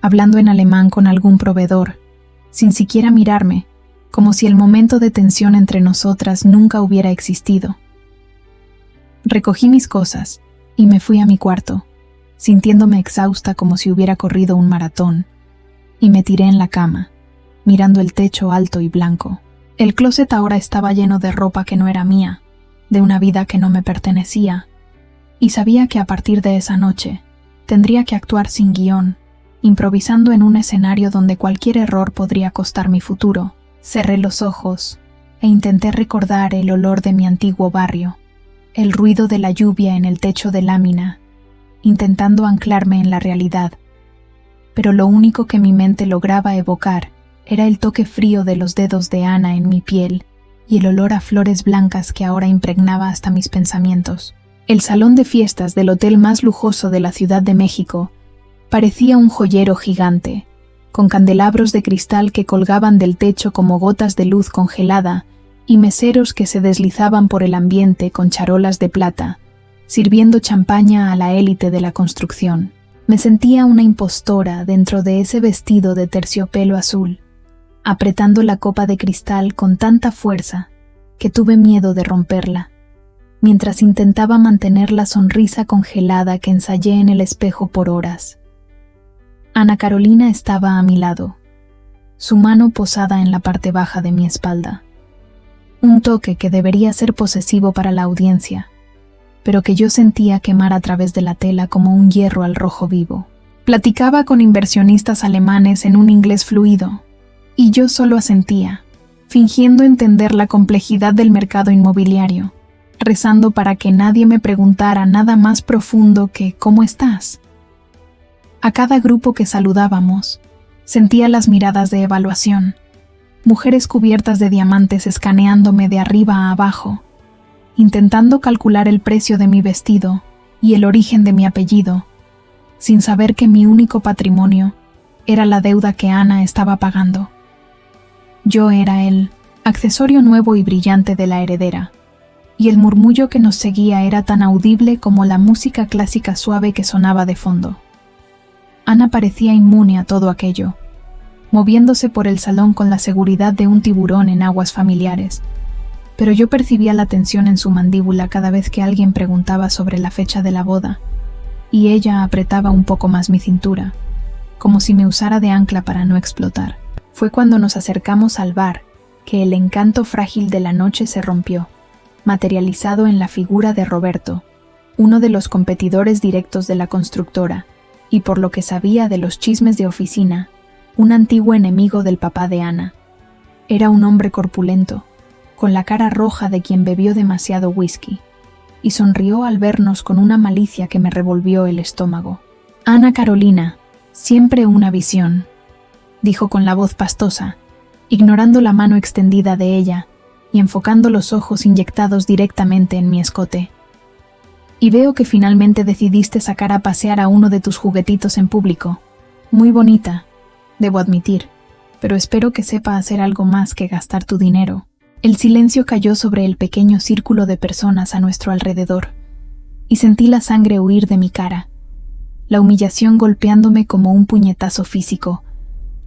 hablando en alemán con algún proveedor, sin siquiera mirarme, como si el momento de tensión entre nosotras nunca hubiera existido. Recogí mis cosas y me fui a mi cuarto, sintiéndome exhausta como si hubiera corrido un maratón, y me tiré en la cama, mirando el techo alto y blanco. El closet ahora estaba lleno de ropa que no era mía, de una vida que no me pertenecía, y sabía que a partir de esa noche tendría que actuar sin guión, improvisando en un escenario donde cualquier error podría costar mi futuro. Cerré los ojos e intenté recordar el olor de mi antiguo barrio, el ruido de la lluvia en el techo de lámina, intentando anclarme en la realidad. Pero lo único que mi mente lograba evocar era el toque frío de los dedos de Ana en mi piel y el olor a flores blancas que ahora impregnaba hasta mis pensamientos. El salón de fiestas del hotel más lujoso de la Ciudad de México parecía un joyero gigante, con candelabros de cristal que colgaban del techo como gotas de luz congelada y meseros que se deslizaban por el ambiente con charolas de plata, sirviendo champaña a la élite de la construcción. Me sentía una impostora dentro de ese vestido de terciopelo azul, apretando la copa de cristal con tanta fuerza que tuve miedo de romperla, mientras intentaba mantener la sonrisa congelada que ensayé en el espejo por horas. Ana Carolina estaba a mi lado, su mano posada en la parte baja de mi espalda. Un toque que debería ser posesivo para la audiencia, pero que yo sentía quemar a través de la tela como un hierro al rojo vivo. Platicaba con inversionistas alemanes en un inglés fluido, y yo solo asentía, fingiendo entender la complejidad del mercado inmobiliario, rezando para que nadie me preguntara nada más profundo que ¿cómo estás? A cada grupo que saludábamos, sentía las miradas de evaluación, mujeres cubiertas de diamantes escaneándome de arriba a abajo, intentando calcular el precio de mi vestido y el origen de mi apellido, sin saber que mi único patrimonio era la deuda que Ana estaba pagando. Yo era el accesorio nuevo y brillante de la heredera, y el murmullo que nos seguía era tan audible como la música clásica suave que sonaba de fondo. Ana parecía inmune a todo aquello, moviéndose por el salón con la seguridad de un tiburón en aguas familiares, pero yo percibía la tensión en su mandíbula cada vez que alguien preguntaba sobre la fecha de la boda, y ella apretaba un poco más mi cintura, como si me usara de ancla para no explotar. Fue cuando nos acercamos al bar que el encanto frágil de la noche se rompió, materializado en la figura de Roberto, uno de los competidores directos de la constructora, y por lo que sabía de los chismes de oficina, un antiguo enemigo del papá de Ana. Era un hombre corpulento, con la cara roja de quien bebió demasiado whisky, y sonrió al vernos con una malicia que me revolvió el estómago. «Ana Carolina, siempre una visión», dijo con la voz pastosa, ignorando la mano extendida de ella y enfocando los ojos inyectados directamente en mi escote. Y veo que finalmente decidiste sacar a pasear a uno de tus juguetitos en público. Muy bonita, debo admitir, pero espero que sepa hacer algo más que gastar tu dinero. El silencio cayó sobre el pequeño círculo de personas a nuestro alrededor, y sentí la sangre huir de mi cara, la humillación golpeándome como un puñetazo físico,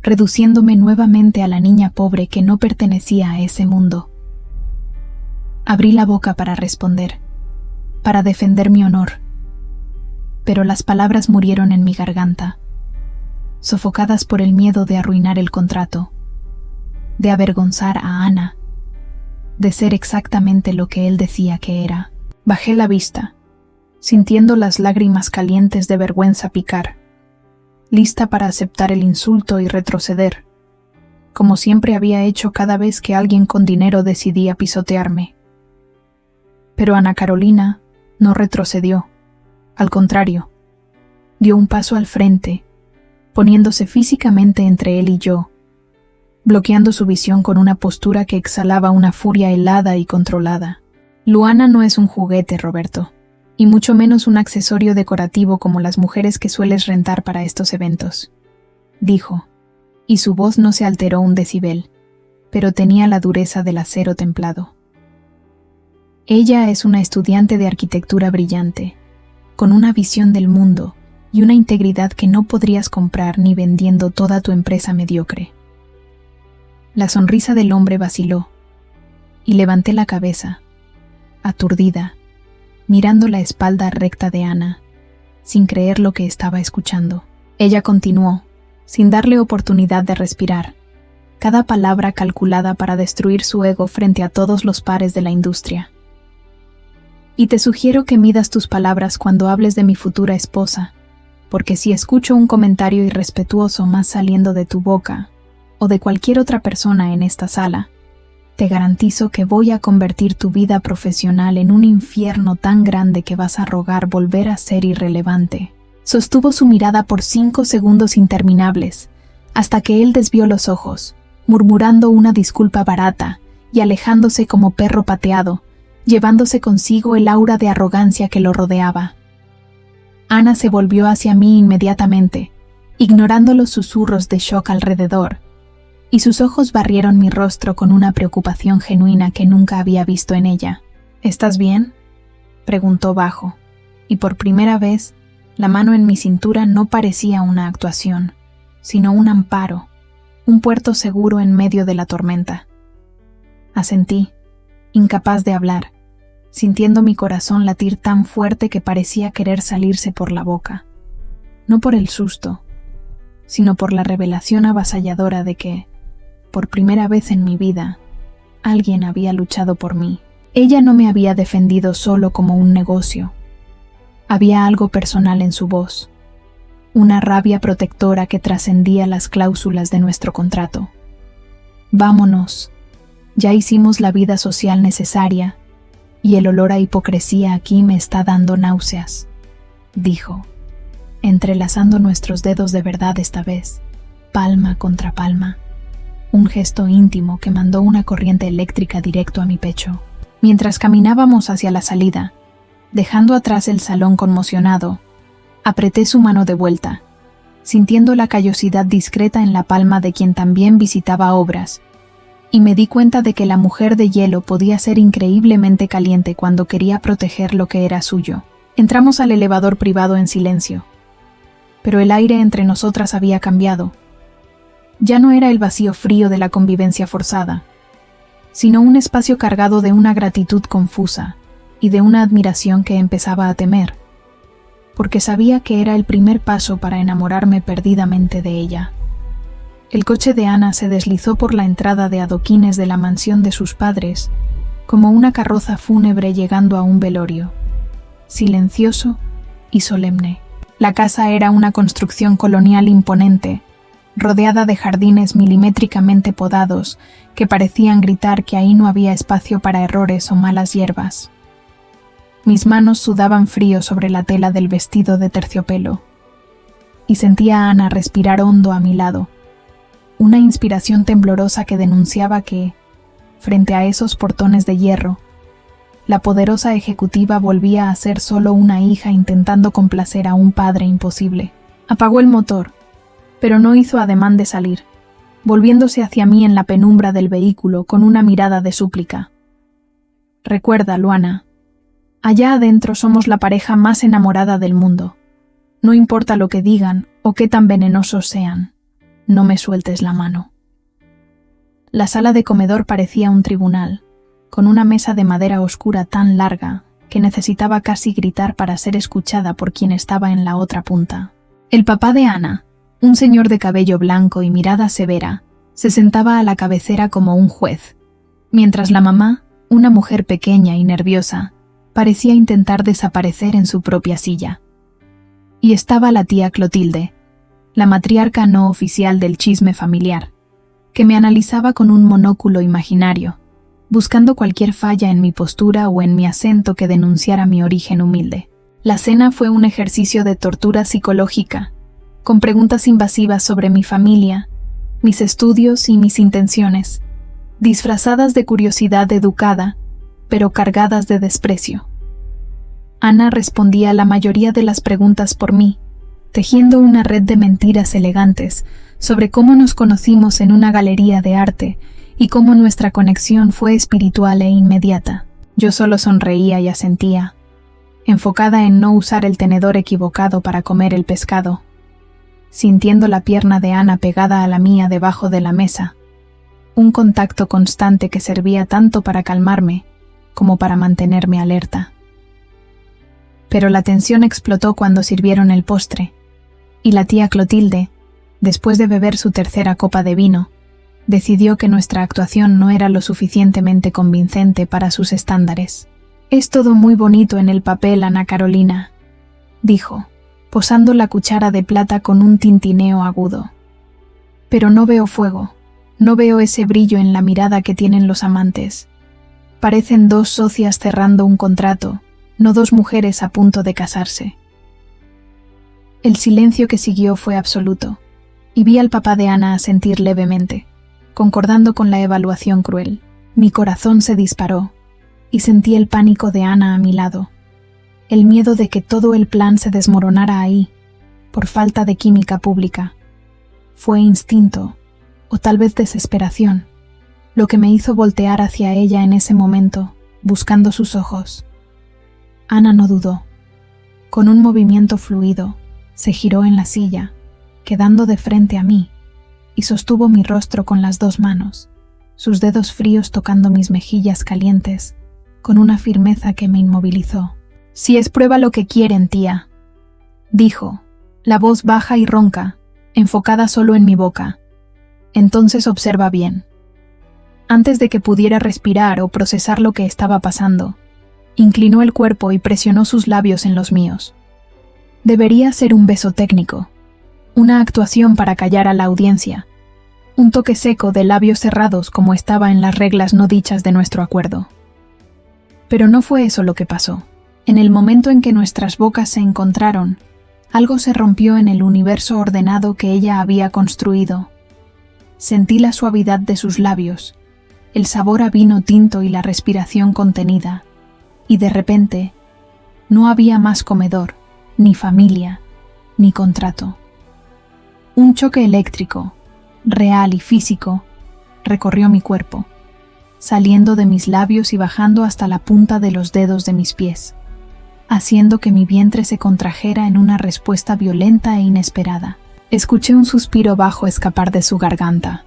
reduciéndome nuevamente a la niña pobre que no pertenecía a ese mundo. Abrí la boca para responder, para defender mi honor, pero las palabras murieron en mi garganta, sofocadas por el miedo de arruinar el contrato, de avergonzar a Ana, de ser exactamente lo que él decía que era. Bajé la vista, sintiendo las lágrimas calientes de vergüenza picar, lista para aceptar el insulto y retroceder, como siempre había hecho cada vez que alguien con dinero decidía pisotearme. Pero Ana Carolina no retrocedió, al contrario, dio un paso al frente, poniéndose físicamente entre él y yo, bloqueando su visión con una postura que exhalaba una furia helada y controlada. Luana no es un juguete, Roberto, y mucho menos un accesorio decorativo como las mujeres que sueles rentar para estos eventos, dijo, y su voz no se alteró un decibel, pero tenía la dureza del acero templado. Ella es una estudiante de arquitectura brillante, con una visión del mundo y una integridad que no podrías comprar ni vendiendo toda tu empresa mediocre. La sonrisa del hombre vaciló, y levanté la cabeza, aturdida, mirando la espalda recta de Ana, sin creer lo que estaba escuchando. Ella continuó, sin darle oportunidad de respirar, cada palabra calculada para destruir su ego frente a todos los pares de la industria. Y te sugiero que midas tus palabras cuando hables de mi futura esposa, porque si escucho un comentario irrespetuoso más saliendo de tu boca, o de cualquier otra persona en esta sala, te garantizo que voy a convertir tu vida profesional en un infierno tan grande que vas a rogar volver a ser irrelevante. Sostuvo su mirada por 5 segundos interminables, hasta que él desvió los ojos, murmurando una disculpa barata y alejándose como perro pateado, llevándose consigo el aura de arrogancia que lo rodeaba. Ana se volvió hacia mí inmediatamente, ignorando los susurros de shock alrededor, y sus ojos barrieron mi rostro con una preocupación genuina que nunca había visto en ella. ¿Estás bien?, preguntó bajo, y por primera vez, la mano en mi cintura no parecía una actuación, sino un amparo, un puerto seguro en medio de la tormenta. Asentí, incapaz de hablar, sintiendo mi corazón latir tan fuerte que parecía querer salirse por la boca, no por el susto, sino por la revelación avasalladora de que, por primera vez en mi vida, alguien había luchado por mí. Ella no me había defendido solo como un negocio. Había algo personal en su voz, una rabia protectora que trascendía las cláusulas de nuestro contrato. Vámonos, ya hicimos la vida social necesaria, y el olor a hipocresía aquí me está dando náuseas, dijo, entrelazando nuestros dedos de verdad esta vez, palma contra palma, un gesto íntimo que mandó una corriente eléctrica directo a mi pecho. Mientras caminábamos hacia la salida, dejando atrás el salón conmocionado, apreté su mano de vuelta, sintiendo la callosidad discreta en la palma de quien también visitaba obras, y me di cuenta de que la mujer de hielo podía ser increíblemente caliente cuando quería proteger lo que era suyo. Entramos al elevador privado en silencio, pero el aire entre nosotras había cambiado. Ya no era el vacío frío de la convivencia forzada, sino un espacio cargado de una gratitud confusa y de una admiración que empezaba a temer, porque sabía que era el primer paso para enamorarme perdidamente de ella. El coche de Ana se deslizó por la entrada de adoquines de la mansión de sus padres, como una carroza fúnebre llegando a un velorio, silencioso y solemne. La casa era una construcción colonial imponente, rodeada de jardines milimétricamente podados que parecían gritar que ahí no había espacio para errores o malas hierbas. Mis manos sudaban frío sobre la tela del vestido de terciopelo, y sentía a Ana respirar hondo a mi lado, una inspiración temblorosa que denunciaba que, frente a esos portones de hierro, la poderosa ejecutiva volvía a ser solo una hija intentando complacer a un padre imposible. Apagó el motor, pero no hizo ademán de salir, volviéndose hacia mí en la penumbra del vehículo con una mirada de súplica. Recuerda, Luana, allá adentro somos la pareja más enamorada del mundo. No importa lo que digan o qué tan venenosos sean, no me sueltes la mano. La sala de comedor parecía un tribunal, con una mesa de madera oscura tan larga que necesitaba casi gritar para ser escuchada por quien estaba en la otra punta. El papá de Ana, un señor de cabello blanco y mirada severa, se sentaba a la cabecera como un juez, mientras la mamá, una mujer pequeña y nerviosa, parecía intentar desaparecer en su propia silla. Y estaba la tía Clotilde, la matriarca no oficial del chisme familiar, que me analizaba con un monóculo imaginario, buscando cualquier falla en mi postura o en mi acento que denunciara mi origen humilde. La cena fue un ejercicio de tortura psicológica, con preguntas invasivas sobre mi familia, mis estudios y mis intenciones, disfrazadas de curiosidad educada, pero cargadas de desprecio. Ana respondía a la mayoría de las preguntas por mí, tejiendo una red de mentiras elegantes sobre cómo nos conocimos en una galería de arte y cómo nuestra conexión fue espiritual e inmediata. Yo solo sonreía y asentía, enfocada en no usar el tenedor equivocado para comer el pescado, sintiendo la pierna de Ana pegada a la mía debajo de la mesa, un contacto constante que servía tanto para calmarme como para mantenerme alerta. Pero la tensión explotó cuando sirvieron el postre, y la tía Clotilde, después de beber su tercera copa de vino, decidió que nuestra actuación no era lo suficientemente convincente para sus estándares. «Es todo muy bonito en el papel, Ana Carolina», dijo, posando la cuchara de plata con un tintineo agudo. «Pero no veo fuego, no veo ese brillo en la mirada que tienen los amantes. Parecen dos socias cerrando un contrato, no dos mujeres a punto de casarse». El silencio que siguió fue absoluto, y vi al papá de Ana asentir levemente, concordando con la evaluación cruel. Mi corazón se disparó, y sentí el pánico de Ana a mi lado, el miedo de que todo el plan se desmoronara ahí, por falta de química pública. Fue instinto, o tal vez desesperación, lo que me hizo voltear hacia ella en ese momento, buscando sus ojos. Ana no dudó. Con un movimiento fluido, se giró en la silla, quedando de frente a mí, y sostuvo mi rostro con las dos manos, sus dedos fríos tocando mis mejillas calientes, con una firmeza que me inmovilizó. «Si es prueba lo que quieren, tía», dijo, la voz baja y ronca, enfocada solo en mi boca. «Entonces observa bien». Antes de que pudiera respirar o procesar lo que estaba pasando, inclinó el cuerpo y presionó sus labios en los míos. Debería ser un beso técnico, una actuación para callar a la audiencia, un toque seco de labios cerrados como estaba en las reglas no dichas de nuestro acuerdo. Pero no fue eso lo que pasó. En el momento en que nuestras bocas se encontraron, algo se rompió en el universo ordenado que ella había construido. Sentí la suavidad de sus labios, el sabor a vino tinto y la respiración contenida, y de repente, no había más comedor, ni familia, ni contrato. Un choque eléctrico, real y físico, recorrió mi cuerpo, saliendo de mis labios y bajando hasta la punta de los dedos de mis pies, haciendo que mi vientre se contrajera en una respuesta violenta e inesperada. Escuché un suspiro bajo escapar de su garganta,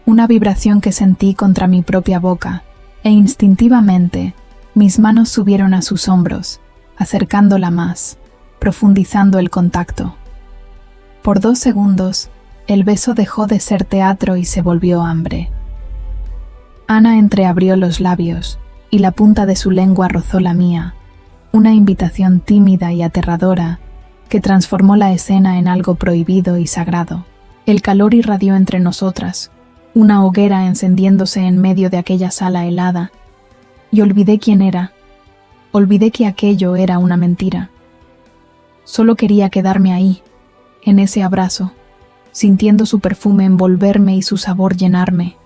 una vibración que sentí contra mi propia boca, e instintivamente mis manos subieron a sus hombros, acercándola más, profundizando el contacto. Por 2 segundos, el beso dejó de ser teatro y se volvió hambre. Ana entreabrió los labios, y la punta de su lengua rozó la mía, una invitación tímida y aterradora que transformó la escena en algo prohibido y sagrado. El calor irradió entre nosotras, una hoguera encendiéndose en medio de aquella sala helada, y olvidé quién era. Olvidé que aquello era una mentira. Solo quería quedarme ahí, en ese abrazo, sintiendo su perfume envolverme y su sabor llenarme.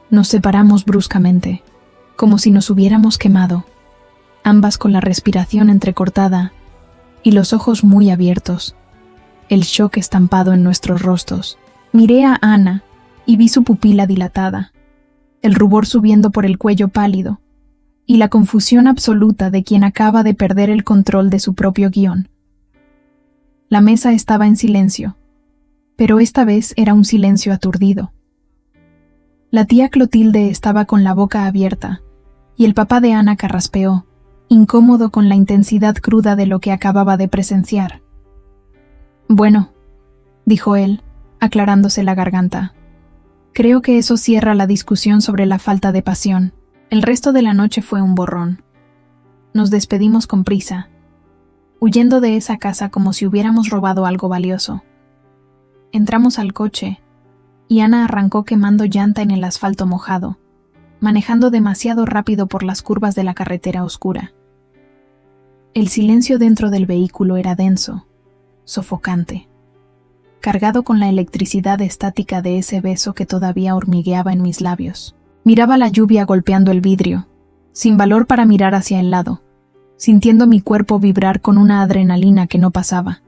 Nos separamos bruscamente, como si nos hubiéramos quemado, ambas con la respiración entrecortada y los ojos muy abiertos, el shock estampado en nuestros rostros. Miré a Ana y vi su pupila dilatada, el rubor subiendo por el cuello pálido y la confusión absoluta de quien acaba de perder el control de su propio guión. La mesa estaba en silencio, pero esta vez era un silencio aturdido. La tía Clotilde estaba con la boca abierta y el papá de Ana carraspeó, incómodo con la intensidad cruda de lo que acababa de presenciar. «Bueno», dijo él, aclarándose la garganta, «creo que eso cierra la discusión sobre la falta de pasión». El resto de la noche fue un borrón. Nos despedimos con prisa, huyendo de esa casa como si hubiéramos robado algo valioso. Entramos al coche, y Ana arrancó quemando llanta en el asfalto mojado, manejando demasiado rápido por las curvas de la carretera oscura. El silencio dentro del vehículo era denso, sofocante, cargado con la electricidad estática de ese beso que todavía hormigueaba en mis labios. Miraba la lluvia golpeando el vidrio, sin valor para mirar hacia el lado, sintiendo mi cuerpo vibrar con una adrenalina que no pasaba.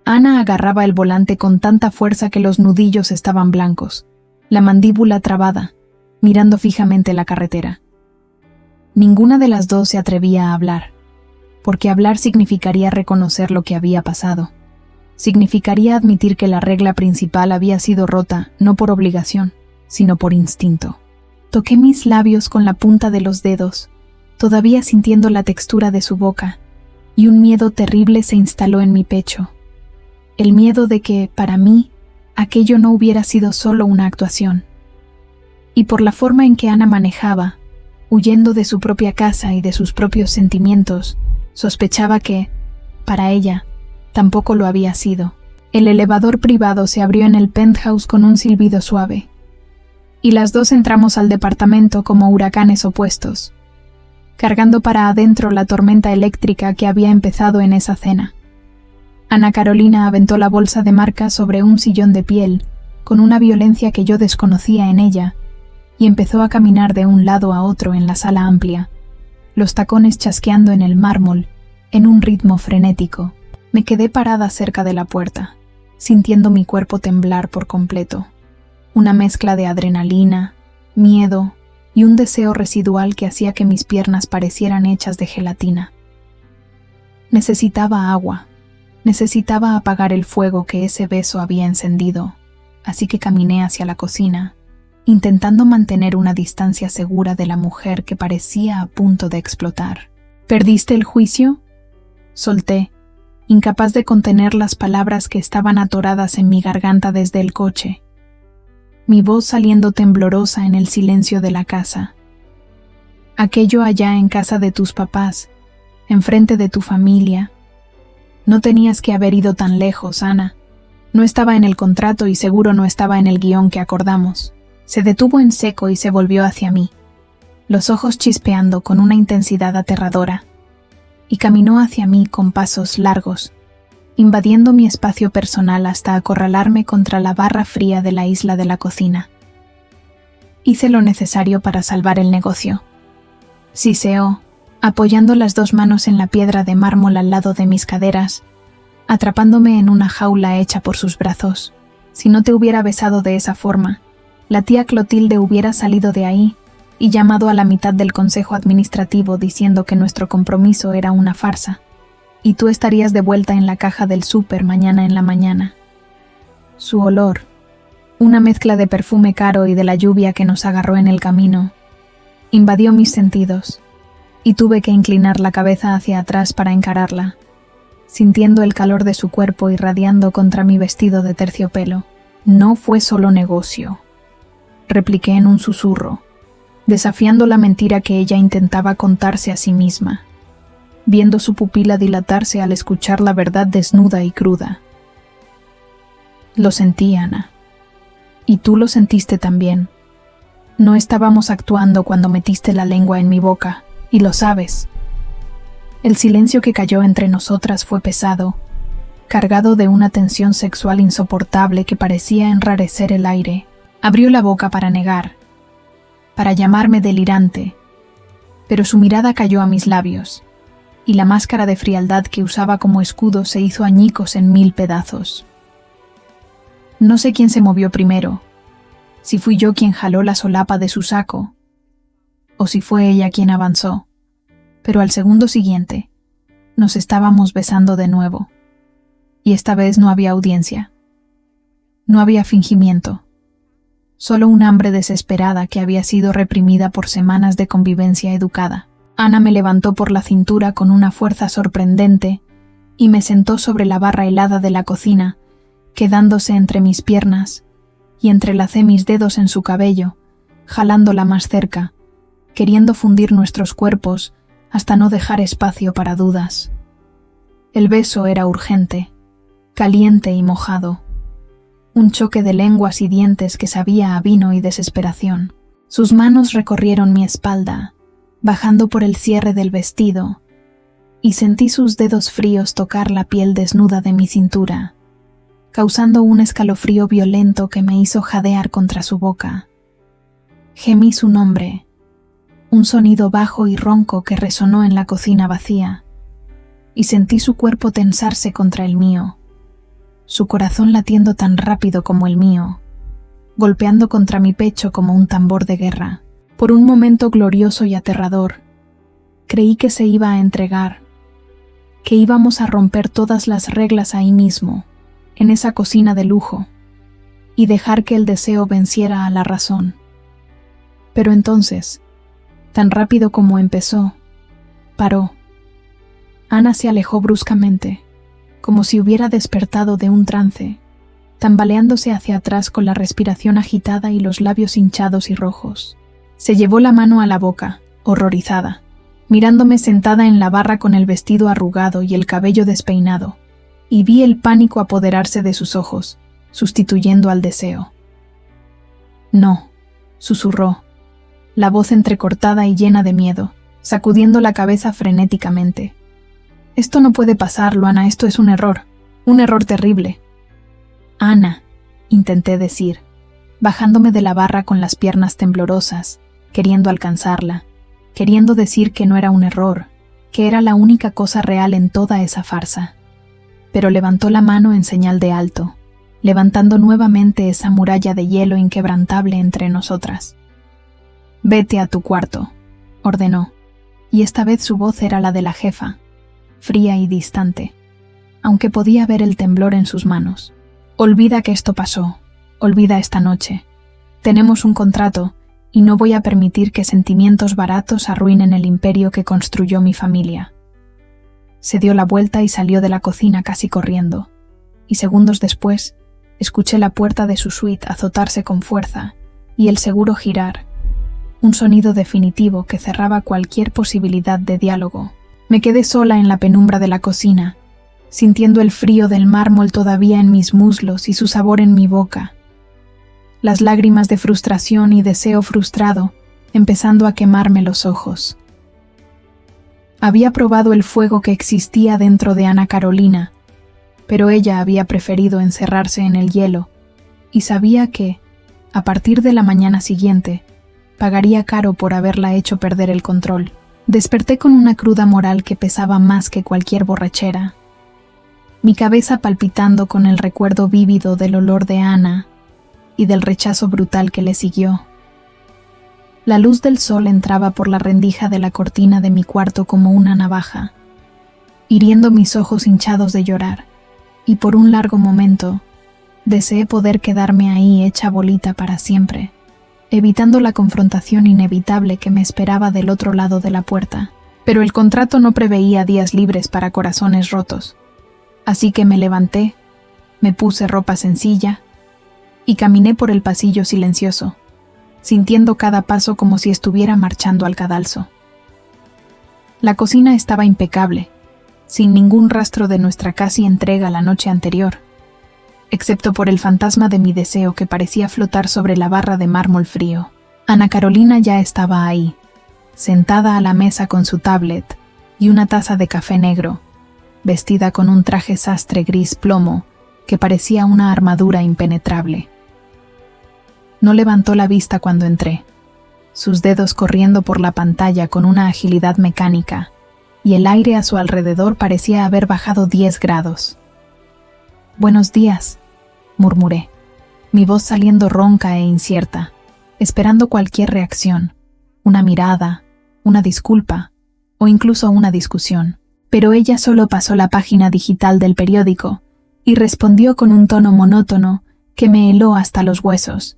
Ana agarraba el volante con tanta fuerza que los nudillos estaban blancos, la mandíbula trabada, mirando fijamente la carretera. Ninguna de las dos se atrevía a hablar, porque hablar significaría reconocer lo que había pasado. Significaría admitir que la regla principal había sido rota no por obligación, sino por instinto. Toqué mis labios con la punta de los dedos, todavía sintiendo la textura de su boca, y un miedo terrible se instaló en mi pecho. El miedo de que, para mí, aquello no hubiera sido solo una actuación. Y por la forma en que Ana manejaba, huyendo de su propia casa y de sus propios sentimientos, sospechaba que, para ella, tampoco lo había sido. El elevador privado se abrió en el penthouse con un silbido suave, y las dos entramos al departamento como huracanes opuestos, cargando para adentro la tormenta eléctrica que había empezado en esa cena. Ana Carolina aventó la bolsa de marca sobre un sillón de piel, con una violencia que yo desconocía en ella, y empezó a caminar de un lado a otro en la sala amplia, los tacones chasqueando en el mármol, en un ritmo frenético. Me quedé parada cerca de la puerta, sintiendo mi cuerpo temblar por completo. Una mezcla de adrenalina, miedo y un deseo residual que hacía que mis piernas parecieran hechas de gelatina. Necesitaba agua, necesitaba apagar el fuego que ese beso había encendido, así que caminé hacia la cocina, intentando mantener una distancia segura de la mujer que parecía a punto de explotar. ¿Perdiste el juicio?, solté, incapaz de contener las palabras que estaban atoradas en mi garganta desde el coche, mi voz saliendo temblorosa en el silencio de la casa. Aquello allá en casa de tus papás, enfrente de tu familia. No tenías que haber ido tan lejos, Ana. No estaba en el contrato y seguro no estaba en el guión que acordamos. Se detuvo en seco y se volvió hacia mí, los ojos chispeando con una intensidad aterradora, y caminó hacia mí con pasos largos, invadiendo mi espacio personal hasta acorralarme contra la barra fría de la isla de la cocina. Hice lo necesario para salvar el negocio. Siseó, apoyando las dos manos en la piedra de mármol al lado de mis caderas, atrapándome en una jaula hecha por sus brazos. Si no te hubiera besado de esa forma, la tía Clotilde hubiera salido de ahí y llamado a la mitad del consejo administrativo diciendo que nuestro compromiso era una farsa, y tú estarías de vuelta en la caja del súper mañana en la mañana. Su olor, una mezcla de perfume caro y de la lluvia que nos agarró en el camino, invadió mis sentidos, y tuve que inclinar la cabeza hacia atrás para encararla, sintiendo el calor de su cuerpo irradiando contra mi vestido de terciopelo. No fue solo negocio, repliqué en un susurro, desafiando la mentira que ella intentaba contarse a sí misma, viendo su pupila dilatarse al escuchar la verdad desnuda y cruda. Lo sentí, Ana. Y tú lo sentiste también. No estábamos actuando cuando metiste la lengua en mi boca, y lo sabes. El silencio que cayó entre nosotras fue pesado, cargado de una tensión sexual insoportable que parecía enrarecer el aire. Abrió la boca para negar, para llamarme delirante, pero su mirada cayó a mis labios, y la máscara de frialdad que usaba como escudo se hizo añicos en 1000 pedazos. No sé quién se movió primero, si fui yo quien jaló la solapa de su saco, o si fue ella quien avanzó, pero al segundo siguiente nos estábamos besando de nuevo, y esta vez no había audiencia. No había fingimiento, solo un hambre desesperada que había sido reprimida por semanas de convivencia educada. Ana me levantó por la cintura con una fuerza sorprendente y me sentó sobre la barra helada de la cocina, quedándose entre mis piernas, y entrelacé mis dedos en su cabello, jalándola más cerca, queriendo fundir nuestros cuerpos hasta no dejar espacio para dudas. El beso era urgente, caliente y mojado, un choque de lenguas y dientes que sabía a vino y desesperación. Sus manos recorrieron mi espalda, bajando por el cierre del vestido, y sentí sus dedos fríos tocar la piel desnuda de mi cintura, causando un escalofrío violento que me hizo jadear contra su boca. Gemí su nombre, un sonido bajo y ronco que resonó en la cocina vacía, y sentí su cuerpo tensarse contra el mío, su corazón latiendo tan rápido como el mío, golpeando contra mi pecho como un tambor de guerra. Por un momento glorioso y aterrador, creí que se iba a entregar, que íbamos a romper todas las reglas ahí mismo, en esa cocina de lujo, y dejar que el deseo venciera a la razón. Pero entonces, tan rápido como empezó, paró. Ana se alejó bruscamente, como si hubiera despertado de un trance, tambaleándose hacia atrás con la respiración agitada y los labios hinchados y rojos. Se llevó la mano a la boca, horrorizada, mirándome sentada en la barra con el vestido arrugado y el cabello despeinado, y vi el pánico apoderarse de sus ojos, sustituyendo al deseo. «No», susurró, la voz entrecortada y llena de miedo, sacudiendo la cabeza frenéticamente. «Esto no puede pasar, Luana, esto es un error terrible». «Ana», intenté decir, bajándome de la barra con las piernas temblorosas, queriendo alcanzarla, queriendo decir que no era un error, que era la única cosa real en toda esa farsa. Pero levantó la mano en señal de alto, levantando nuevamente esa muralla de hielo inquebrantable entre nosotras. «Vete a tu cuarto», ordenó, y esta vez su voz era la de la jefa, fría y distante, aunque podía ver el temblor en sus manos. «Olvida que esto pasó, olvida esta noche. Tenemos un contrato, y no voy a permitir que sentimientos baratos arruinen el imperio que construyó mi familia». Se dio la vuelta y salió de la cocina casi corriendo, y segundos después escuché la puerta de su suite azotarse con fuerza y el seguro girar, un sonido definitivo que cerraba cualquier posibilidad de diálogo. Me quedé sola en la penumbra de la cocina, sintiendo el frío del mármol todavía en mis muslos y su sabor en mi boca, las lágrimas de frustración y deseo frustrado empezando a quemarme los ojos. Había probado el fuego que existía dentro de Ana Carolina, pero ella había preferido encerrarse en el hielo, y sabía que, a partir de la mañana siguiente, pagaría caro por haberla hecho perder el control. Desperté con una cruda moral que pesaba más que cualquier borrachera, mi cabeza palpitando con el recuerdo vívido del olor de Ana y del rechazo brutal que le siguió. La luz del sol entraba por la rendija de la cortina de mi cuarto como una navaja, hiriendo mis ojos hinchados de llorar, y por un largo momento deseé poder quedarme ahí hecha bolita para siempre, evitando la confrontación inevitable que me esperaba del otro lado de la puerta. Pero el contrato no preveía días libres para corazones rotos, así que me levanté, me puse ropa sencilla y caminé por el pasillo silencioso, sintiendo cada paso como si estuviera marchando al cadalso. La cocina estaba impecable, sin ningún rastro de nuestra casi entrega la noche anterior, excepto por el fantasma de mi deseo que parecía flotar sobre la barra de mármol frío. Ana Carolina ya estaba ahí, sentada a la mesa con su tablet y una taza de café negro, vestida con un traje sastre gris plomo que parecía una armadura impenetrable. No levantó la vista cuando entré, sus dedos corriendo por la pantalla con una agilidad mecánica, y el aire a su alrededor parecía haber bajado 10 grados. «Buenos días», murmuré, mi voz saliendo ronca e incierta, esperando cualquier reacción, una mirada, una disculpa o incluso una discusión. Pero ella solo pasó la página digital del periódico y respondió con un tono monótono que me heló hasta los huesos.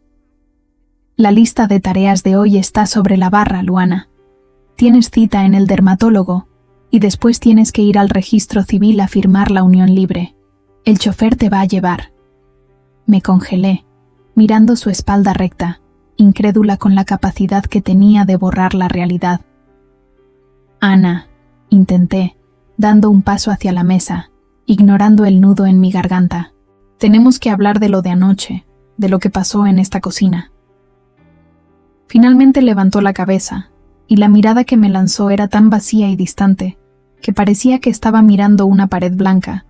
«La lista de tareas de hoy está sobre la barra, Luana. Tienes cita en el dermatólogo y después tienes que ir al registro civil a firmar la unión libre. El chofer te va a llevar». Me congelé, mirando su espalda recta, incrédula con la capacidad que tenía de borrar la realidad. «Ana», intenté, dando un paso hacia la mesa, ignorando el nudo en mi garganta. «Tenemos que hablar de lo de anoche, de lo que pasó en esta cocina». Finalmente levantó la cabeza, y la mirada que me lanzó era tan vacía y distante, que parecía que estaba mirando una pared blanca,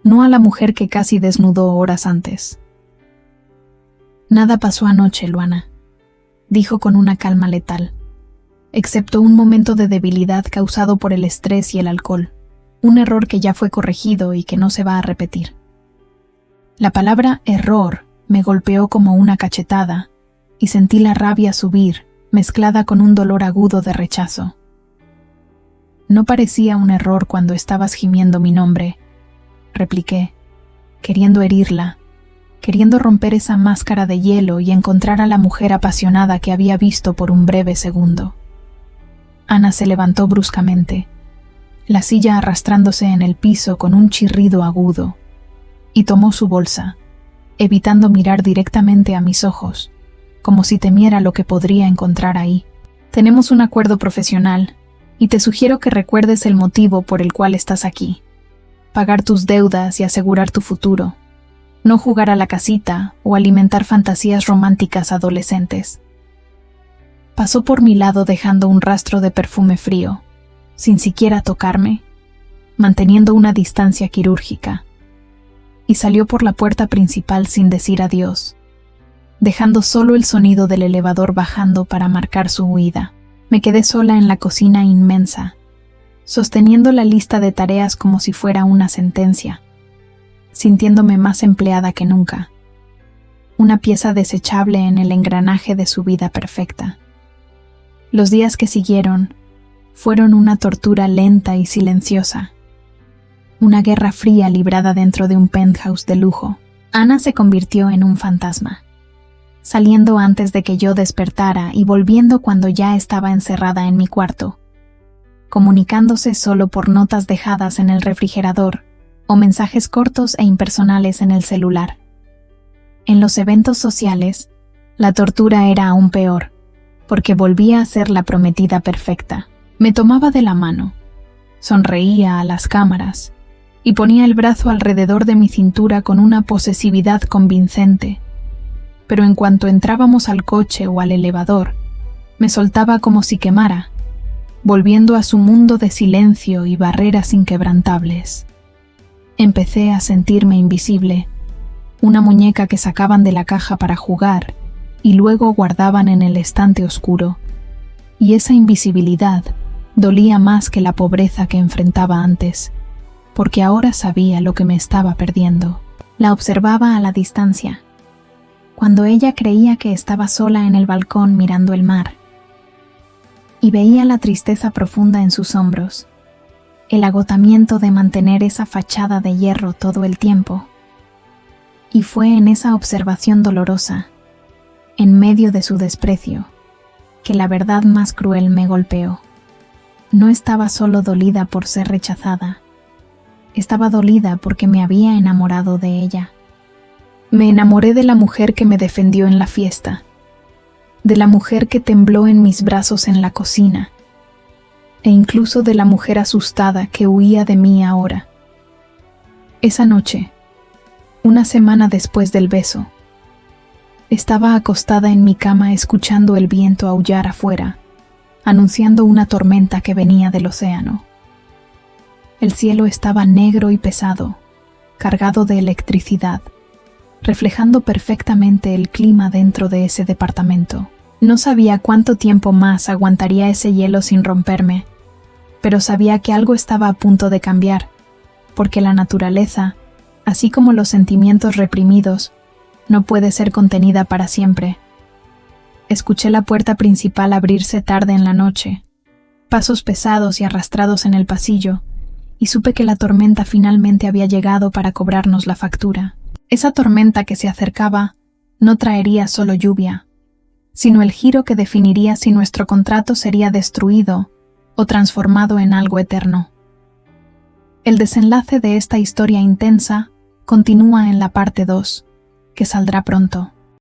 no a la mujer que casi desnudó horas antes. «Nada pasó anoche, Luana», dijo con una calma letal, excepto un momento de debilidad causado por el estrés y el alcohol, un error que ya fue corregido y que no se va a repetir. La palabra error me golpeó como una cachetada y sentí la rabia subir, mezclada con un dolor agudo de rechazo. «No parecía un error cuando estabas gimiendo mi nombre», repliqué, queriendo herirla, queriendo romper esa máscara de hielo y encontrar a la mujer apasionada que había visto por un breve segundo. Ana se levantó bruscamente, la silla arrastrándose en el piso con un chirrido agudo, y tomó su bolsa, evitando mirar directamente a mis ojos, como si temiera lo que podría encontrar ahí. «Tenemos un acuerdo profesional, y te sugiero que recuerdes el motivo por el cual estás aquí. Pagar tus deudas y asegurar tu futuro. No jugar a la casita o alimentar fantasías románticas adolescentes». Pasó por mi lado dejando un rastro de perfume frío, sin siquiera tocarme, manteniendo una distancia quirúrgica, y salió por la puerta principal sin decir adiós, dejando solo el sonido del elevador bajando para marcar su huida. Me quedé sola en la cocina inmensa, sosteniendo la lista de tareas como si fuera una sentencia, sintiéndome más empleada que nunca, una pieza desechable en el engranaje de su vida perfecta. Los días que siguieron fueron una tortura lenta y silenciosa, una guerra fría librada dentro de un penthouse de lujo. Ana se convirtió en un fantasma, saliendo antes de que yo despertara y volviendo cuando ya estaba encerrada en mi cuarto, comunicándose solo por notas dejadas en el refrigerador o mensajes cortos e impersonales en el celular. En los eventos sociales, la tortura era aún peor, porque volvía a ser la prometida perfecta. Me tomaba de la mano, sonreía a las cámaras y ponía el brazo alrededor de mi cintura con una posesividad convincente, pero en cuanto entrábamos al coche o al elevador, me soltaba como si quemara, volviendo a su mundo de silencio y barreras inquebrantables. Empecé a sentirme invisible, una muñeca que sacaban de la caja para jugar y luego guardaban en el estante oscuro, y esa invisibilidad dolía más que la pobreza que enfrentaba antes, porque ahora sabía lo que me estaba perdiendo. La observaba a la distancia, cuando ella creía que estaba sola en el balcón mirando el mar, y veía la tristeza profunda en sus hombros, el agotamiento de mantener esa fachada de hierro todo el tiempo. Y fue en esa observación dolorosa, en medio de su desprecio, que la verdad más cruel me golpeó. No estaba solo dolida por ser rechazada, estaba dolida porque me había enamorado de ella. Me enamoré de la mujer que me defendió en la fiesta, de la mujer que tembló en mis brazos en la cocina, e incluso de la mujer asustada que huía de mí ahora. Esa noche, una semana después del beso, estaba acostada en mi cama escuchando el viento aullar afuera, anunciando una tormenta que venía del océano. El cielo estaba negro y pesado, cargado de electricidad, reflejando perfectamente el clima dentro de ese departamento. No sabía cuánto tiempo más aguantaría ese hielo sin romperme, pero sabía que algo estaba a punto de cambiar, porque la naturaleza, así como los sentimientos reprimidos, no puede ser contenida para siempre. Escuché la puerta principal abrirse tarde en la noche, pasos pesados y arrastrados en el pasillo, y supe que la tormenta finalmente había llegado para cobrarnos la factura. Esa tormenta que se acercaba no traería solo lluvia, sino el giro que definiría si nuestro contrato sería destruido o transformado en algo eterno. El desenlace de esta historia intensa continúa en la parte 2, que saldrá pronto.